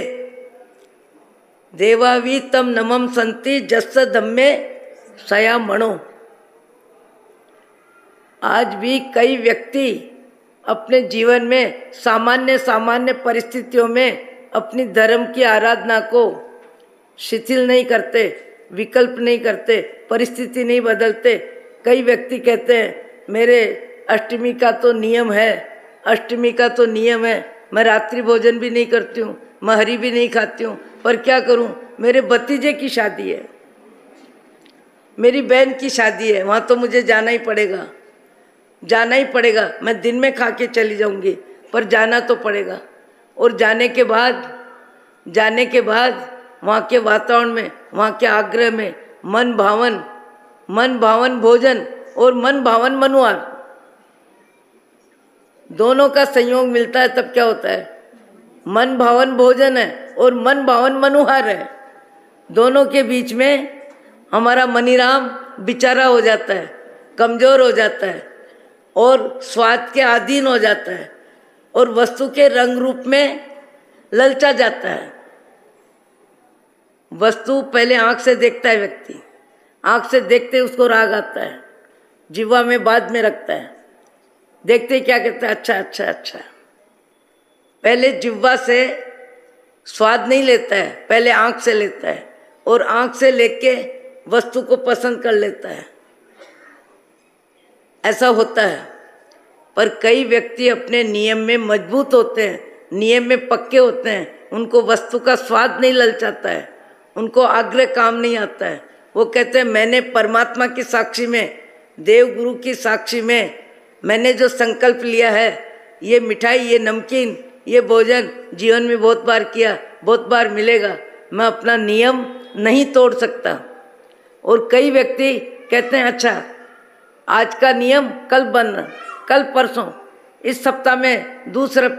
देवावी तम नमम संति जस्स दम्मे सया मणो। आज भी कई व्यक्ति अपने जीवन में सामान्य परिस्थितियों में अपनी धर्म की आराधना को शिथिल नहीं करते, विकल्प नहीं करते, परिस्थिति नहीं बदलते। कई व्यक्ति कहते हैं मेरे अष्टमी का तो नियम है, अष्टमी का तो नियम है, मैं रात्रि भोजन भी नहीं करती हूँ, मैं हरी भी नहीं खाती हूँ, पर क्या करूँ, मेरे भतीजे की शादी है, मेरी बहन की शादी है, वहाँ तो मुझे जाना ही पड़ेगा, जाना ही पड़ेगा। मैं दिन में खा के चली जाऊँगी, पर जाना तो पड़ेगा। और जाने के बाद वहाँ के वातावरण में, वहाँ के आग्रह में मन भावन भोजन और मन भावन मनुहार, दोनों का संयोग मिलता है, तब क्या होता है, मन भावन भोजन है और मन भावन मनुहार है। दोनों के बीच में हमारा मनीराम बेचारा हो जाता है, कमजोर हो जाता है और स्वाद के अधीन हो जाता है और वस्तु के रंग रूप में ललचा जाता है। वस्तु पहले आंख से देखता है व्यक्ति, आंख से देखते उसको राग आता है, जिह्वा में बाद में रखता है, देखते क्या कहता है, अच्छा अच्छा अच्छा। पहले जिह्वा से स्वाद नहीं लेता है, पहले आंख से लेता है और आंख से लेके वस्तु को पसंद कर लेता है। ऐसा होता है। पर कई व्यक्ति अपने नियम में मजबूत होते हैं, नियम में पक्के होते हैं, उनको वस्तु का स्वाद नहीं ललचाता है, उनको आग्रह काम नहीं आता है। वो कहते हैं मैंने परमात्मा की साक्षी में, देव गुरु की साक्षी में मैंने जो संकल्प लिया है, ये मिठाई, ये नमकीन, ये भोजन जीवन में बहुत बार किया, बहुत बार मिलेगा, मैं अपना नियम नहीं तोड़ सकता। और कई व्यक्ति कहते हैं अच्छा आज का नियम कल बनना, कल परसों, इस सप्ताह में दूसरा।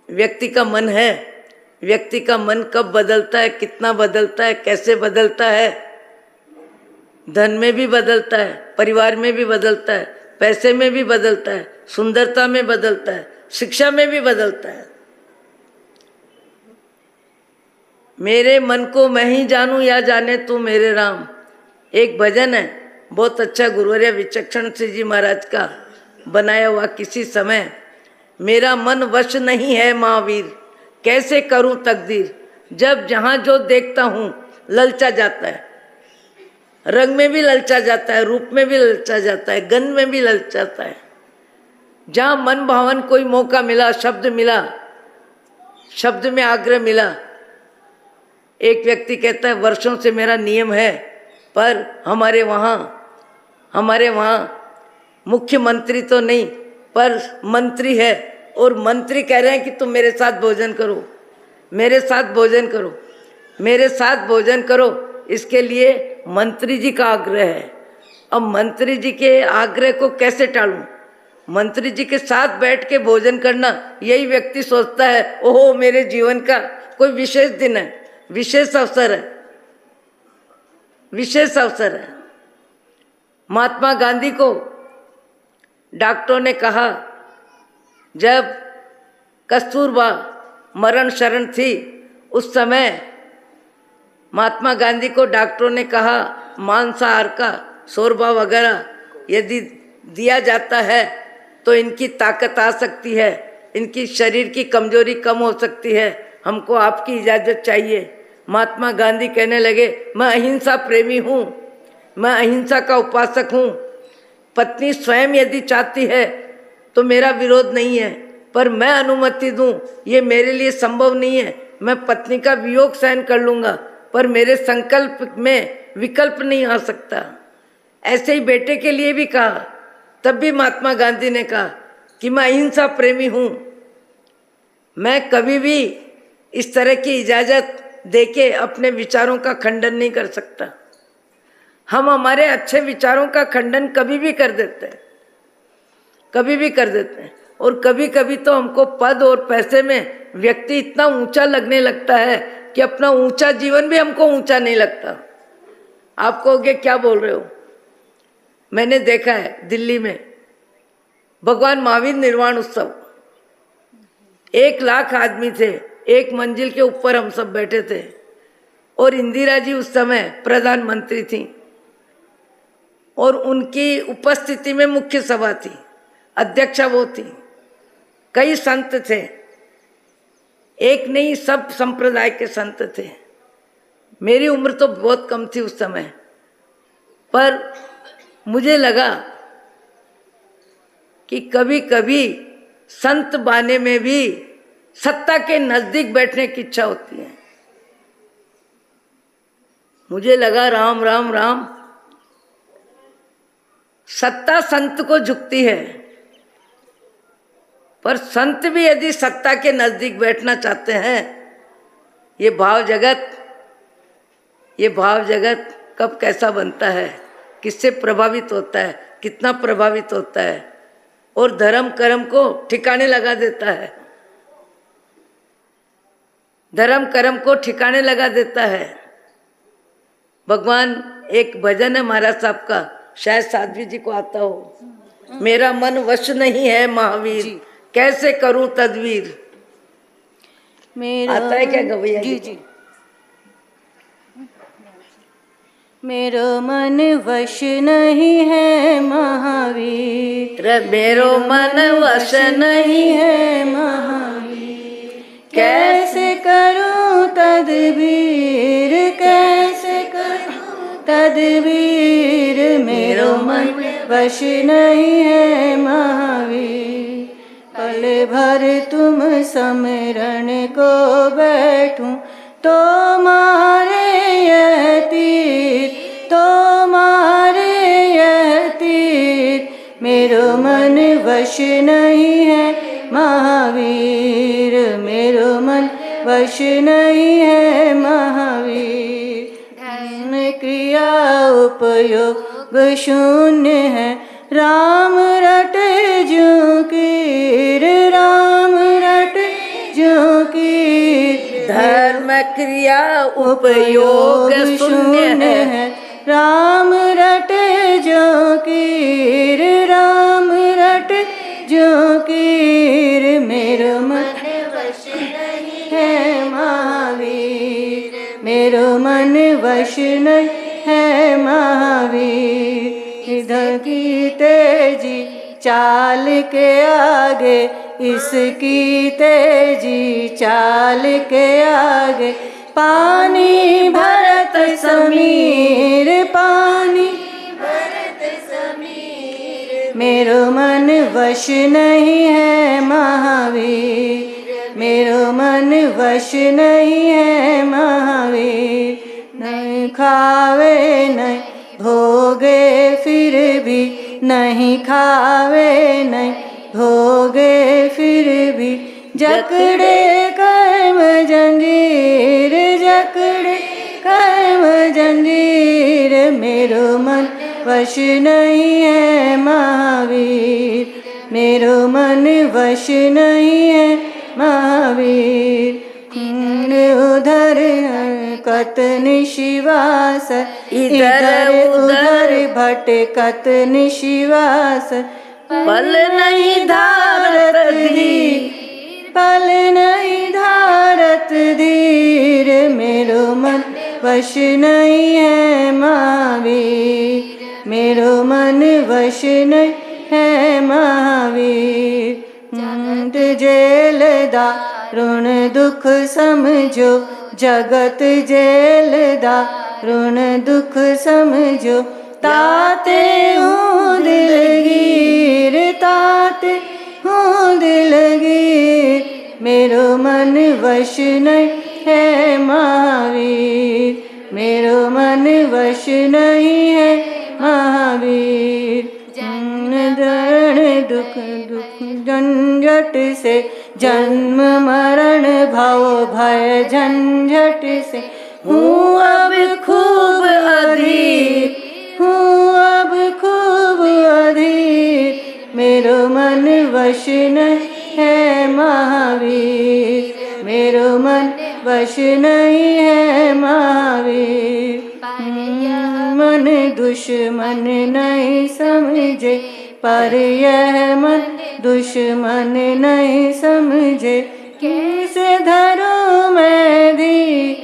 व्यक्ति का मन है, व्यक्ति का मन कब बदलता है, कितना बदलता है, कैसे बदलता है, धन में भी बदलता है, परिवार में भी बदलता है, पैसे में भी बदलता है, सुंदरता में बदलता है, शिक्षा में भी बदलता है। मेरे मन को मैं ही जानूं या जाने तू मेरे राम, एक भजन है बहुत अच्छा, गुरुवर्य विचक्षण सिंह जी महाराज का बनाया हुआ। किसी समय मेरा मन वश नहीं है महावीर, कैसे करूं तकदीर, जब जहां जो देखता हूं ललचा जाता है, रंग में भी ललचा जाता है, रूप में भी ललचा जाता है, गंध में भी ललचाता है। जहाँ मन भावन कोई मौका मिला, शब्द मिला, शब्द में आग्रह मिला। एक व्यक्ति कहता है वर्षों से मेरा नियम है, पर हमारे वहाँ मुख्यमंत्री तो नहीं पर मंत्री है, और मंत्री कह रहे हैं कि तुम मेरे साथ भोजन करो, मेरे साथ भोजन करो, मेरे साथ भोजन करो। इसके लिए मंत्री जी का आग्रह है। अब मंत्री जी के आग्रह को कैसे टालूं? मंत्री जी के साथ बैठ के भोजन करना, यही व्यक्ति सोचता है ओहो मेरे जीवन का कोई विशेष दिन है, विशेष अवसर है, विशेष अवसर है। महात्मा गांधी को डॉक्टरों ने कहा, जब कस्तूरबा मरण शरण थी उस समय महात्मा गांधी को डॉक्टरों ने कहा मांसाहार का शोरबा वगैरह यदि दिया जाता है तो इनकी ताकत आ सकती है, इनकी शरीर की कमजोरी कम हो सकती है, हमको आपकी इजाज़त चाहिए। महात्मा गांधी कहने लगे मैं अहिंसा प्रेमी हूँ, मैं अहिंसा का उपासक हूँ। पत्नी स्वयं यदि चाहती है तो मेरा विरोध नहीं है, पर मैं अनुमति दूँ ये मेरे लिए संभव नहीं है। मैं पत्नी का वियोग सहन कर लूँगा, पर मेरे संकल्प में विकल्प नहीं आ सकता। ऐसे ही बेटे के लिए भी कहा, तब भी महात्मा गांधी ने कहा कि मैं अहिंसा प्रेमी हूँ, मैं कभी भी इस तरह की इजाज़त देके अपने विचारों का खंडन नहीं कर सकता। हम हमारे अच्छे विचारों का खंडन कभी भी कर देते हैं, कभी भी कर देते हैं। और कभी कभी तो हमको पद और पैसे में व्यक्ति इतना ऊंचा लगने लगता है कि अपना ऊंचा जीवन भी हमको ऊंचा नहीं लगता। आप कहोगे क्या बोल रहे हो? मैंने देखा है दिल्ली में भगवान महावीर निर्वाण उत्सव, 1 लाख आदमी थे, एक मंजिल के ऊपर हम सब बैठे थे और इंदिरा जी उस समय प्रधानमंत्री थी और उनकी उपस्थिति में मुख्य सभा थी, अध्यक्षा वो थी, कई संत थे, एक नहीं सब संप्रदाय के संत थे। मेरी उम्र तो बहुत कम थी उस समय, पर मुझे लगा कि कभी कभी संत बाने में भी सत्ता के नजदीक बैठने की इच्छा होती है। मुझे लगा राम राम राम, सत्ता संत को झुकती है, पर संत भी यदि सत्ता के नजदीक बैठना चाहते हैं, ये भाव जगत कब कैसा बनता है, किससे प्रभावित होता है, कितना प्रभावित होता है और धर्म कर्म को ठिकाने लगा देता है, धर्म कर्म को ठिकाने लगा देता है। भगवान, एक भजन है महाराज साहब का, शायद साध्वी जी को आता हो, मेरा मन वश नहीं है महावीर, कैसे करूं तदवीर। आता है क्या गवैया जी? जी। मेरो मन वश नहीं है महावीर, मेरो मन वश नहीं है महावीर, कैसे करूं तदबीर, कैसे करूं तदबीर, मेरो मन वश नहीं है महावीर। पल भर तुम समरण को बैठूं तो मारे यह तीर, तो मारे यह तीर, मेरो मन वश नहीं है महावीर, मेरो मन वश नहीं है महावीर। ध्यान क्रिया उपयोग शून्य है, राम रटे ज्यों कीर, राम रटे ज्यों कीर, धर्म क्रिया उपयोग शून्य है, राम रटे ज्यों कीर, राम रटे ज्यों कीर, मेरो मन वश नहीं है महावीर, मेरो मन वश नहीं है महावीर। इधर की तेजी चाल के आगे, इसकी तेजी चाल के आगे, पानी भरत समीर, पानी भरत समीर, मेरो मन वश नहीं है महावीर, मेरो मन वश नहीं है महावीर। नहीं खावे नहीं भोगे फिर भी, नहीं खावे नहीं भोगे फिर भी, जकड़े कर्म जंजीर, जकड़े कर्म जंजीर, मेरो मन वश नहीं है महावीर, मेरो मन वश नहीं है महावीर। उधर भटकत निशिवास, इधर उधर भटकत निशिवास, पल नहीं धारत धीर, पल नहीं धारत धीर, मेरो मन वश नहीं है महावीर, मेरो मन वश नहीं है महावीर। जगत जेल दारुण दुख समझो, जगत जेल दारुण दुख समझो, ताते हूँ दिलगीर, ताते हूँ दिलगीर, मेरो मन वश नहीं है महावीर, मेरो मन वश नहीं है महावीर। दरण दुख दुख झंझट से, जन्म मरण भव भय झंझट से, हूँ अब खूब अधीर, हूँ अब खूब अधीर, मेरो मन वश नहीं है महावीर, मेरो मन वश नहीं है महावीर। मन दुश्मन नहीं समझे, पर यह मन दुश्मन नहीं समझे, कैसे धरूं मैं धीर,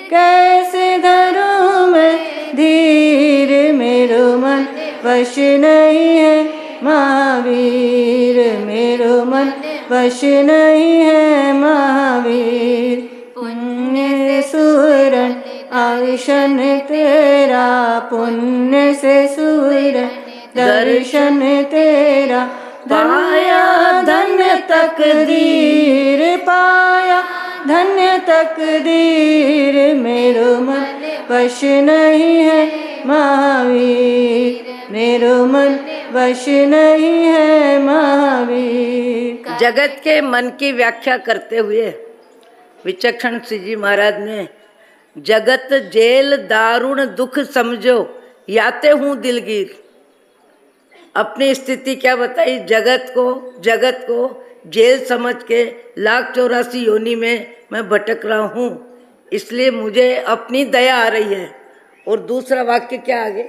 कैसे धरूं मैं धीर, मेरो मन वश नहीं है महावीर, मेरो मन वश नहीं है महावीर। पुण्य सुरन आविशन तेरा, पुण्य से सुरन दर्शन तेरा, पाया धन्य तकदीर, पाया धन्य तकदीर, मेरो मन वश नहीं है महावीर, मेरो मन वश नहीं है महावीर। जगत के मन की व्याख्या करते हुए विचक्षण श्री जी महाराज ने जगत जेल दारुण दुख समझो, याते हूँ दिलगीर। अपनी स्थिति क्या बताई, जगत को जेल समझ के 1,84,000 योनि में मैं भटक रहा हूँ, इसलिए मुझे अपनी दया आ रही है। और दूसरा वाक्य क्या आगे,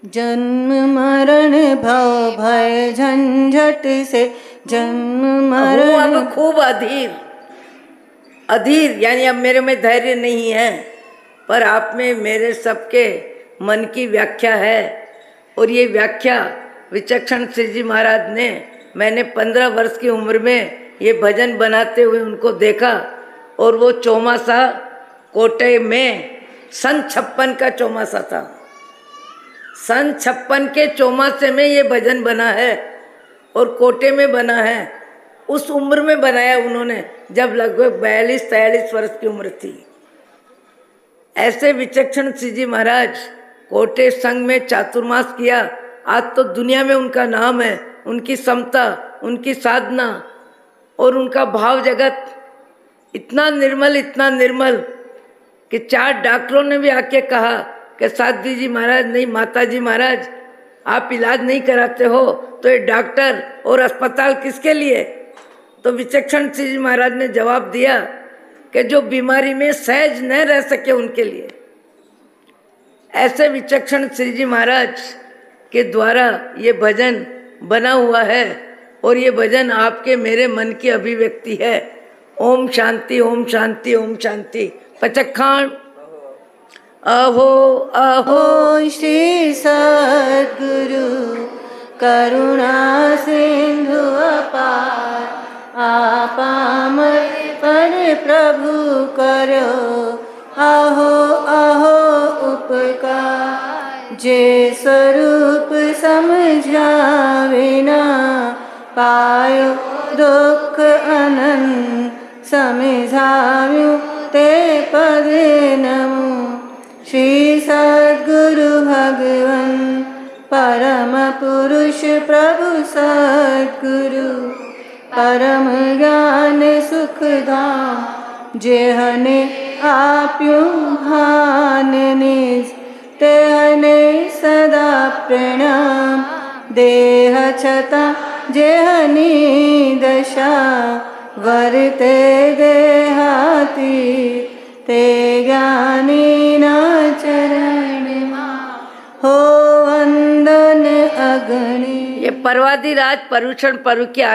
जन्म मरण भव भय झंझट से, जन्म मरण अब खूब अधीर यानी अब मेरे में धैर्य नहीं है, पर आप में मेरे सबके मन की व्याख्या है। और ये व्याख्या विचक्षण श्री जी महाराज ने, मैंने 15 वर्ष की उम्र में ये भजन बनाते हुए उनको देखा, और वो चौमासा कोटे में सन 56 का चौमासा था। सन 56 के चौमासे में ये भजन बना है और कोटे में बना है। उस उम्र में बनाया उन्होंने जब लगभग 42-43 वर्ष की उम्र थी। ऐसे विचक्षण श्री जी महाराज कोटे संघ में चातुर्मास किया। आज तो दुनिया में उनका नाम है, उनकी समता, उनकी साधना और उनका भाव जगत इतना निर्मल कि 4 डॉक्टरों ने भी आके कहा कि साध्वी जी महाराज नहीं, माता जी महाराज आप इलाज नहीं कराते हो तो ये डॉक्टर और अस्पताल किसके लिए। तो विचक्षण श्री जी महाराज ने जवाब दिया कि जो बीमारी में सहज न रह सके उनके लिए। ऐसे विचक्षण श्री जी महाराज के द्वारा ये भजन बना हुआ है और ये भजन आपके मेरे मन की अभिव्यक्ति है। ओम शांति ओम शांति ओम शांति। पचखान अहो अहो श्री सद्गुरु करुणा सिंधु अपार, आपामर पर प्रभु करो अहो अहो उपकार। जे स्वरूप समझावे ना पायो दुख अनंत, समझाव्यो ते पद नमो। श्री सद्गुरु भगवन परम पुरुष प्रभु सद्गुरु, परम ज्ञान सुख धाम। जेहने आप्यो भान निज, तेहने सदा प्रणाम। देह छता जेहनी दशा, वर्ते देहाती ते ज्ञानी ना चरण हो वंदन अगणी। ये परवादी राज परुषण परु की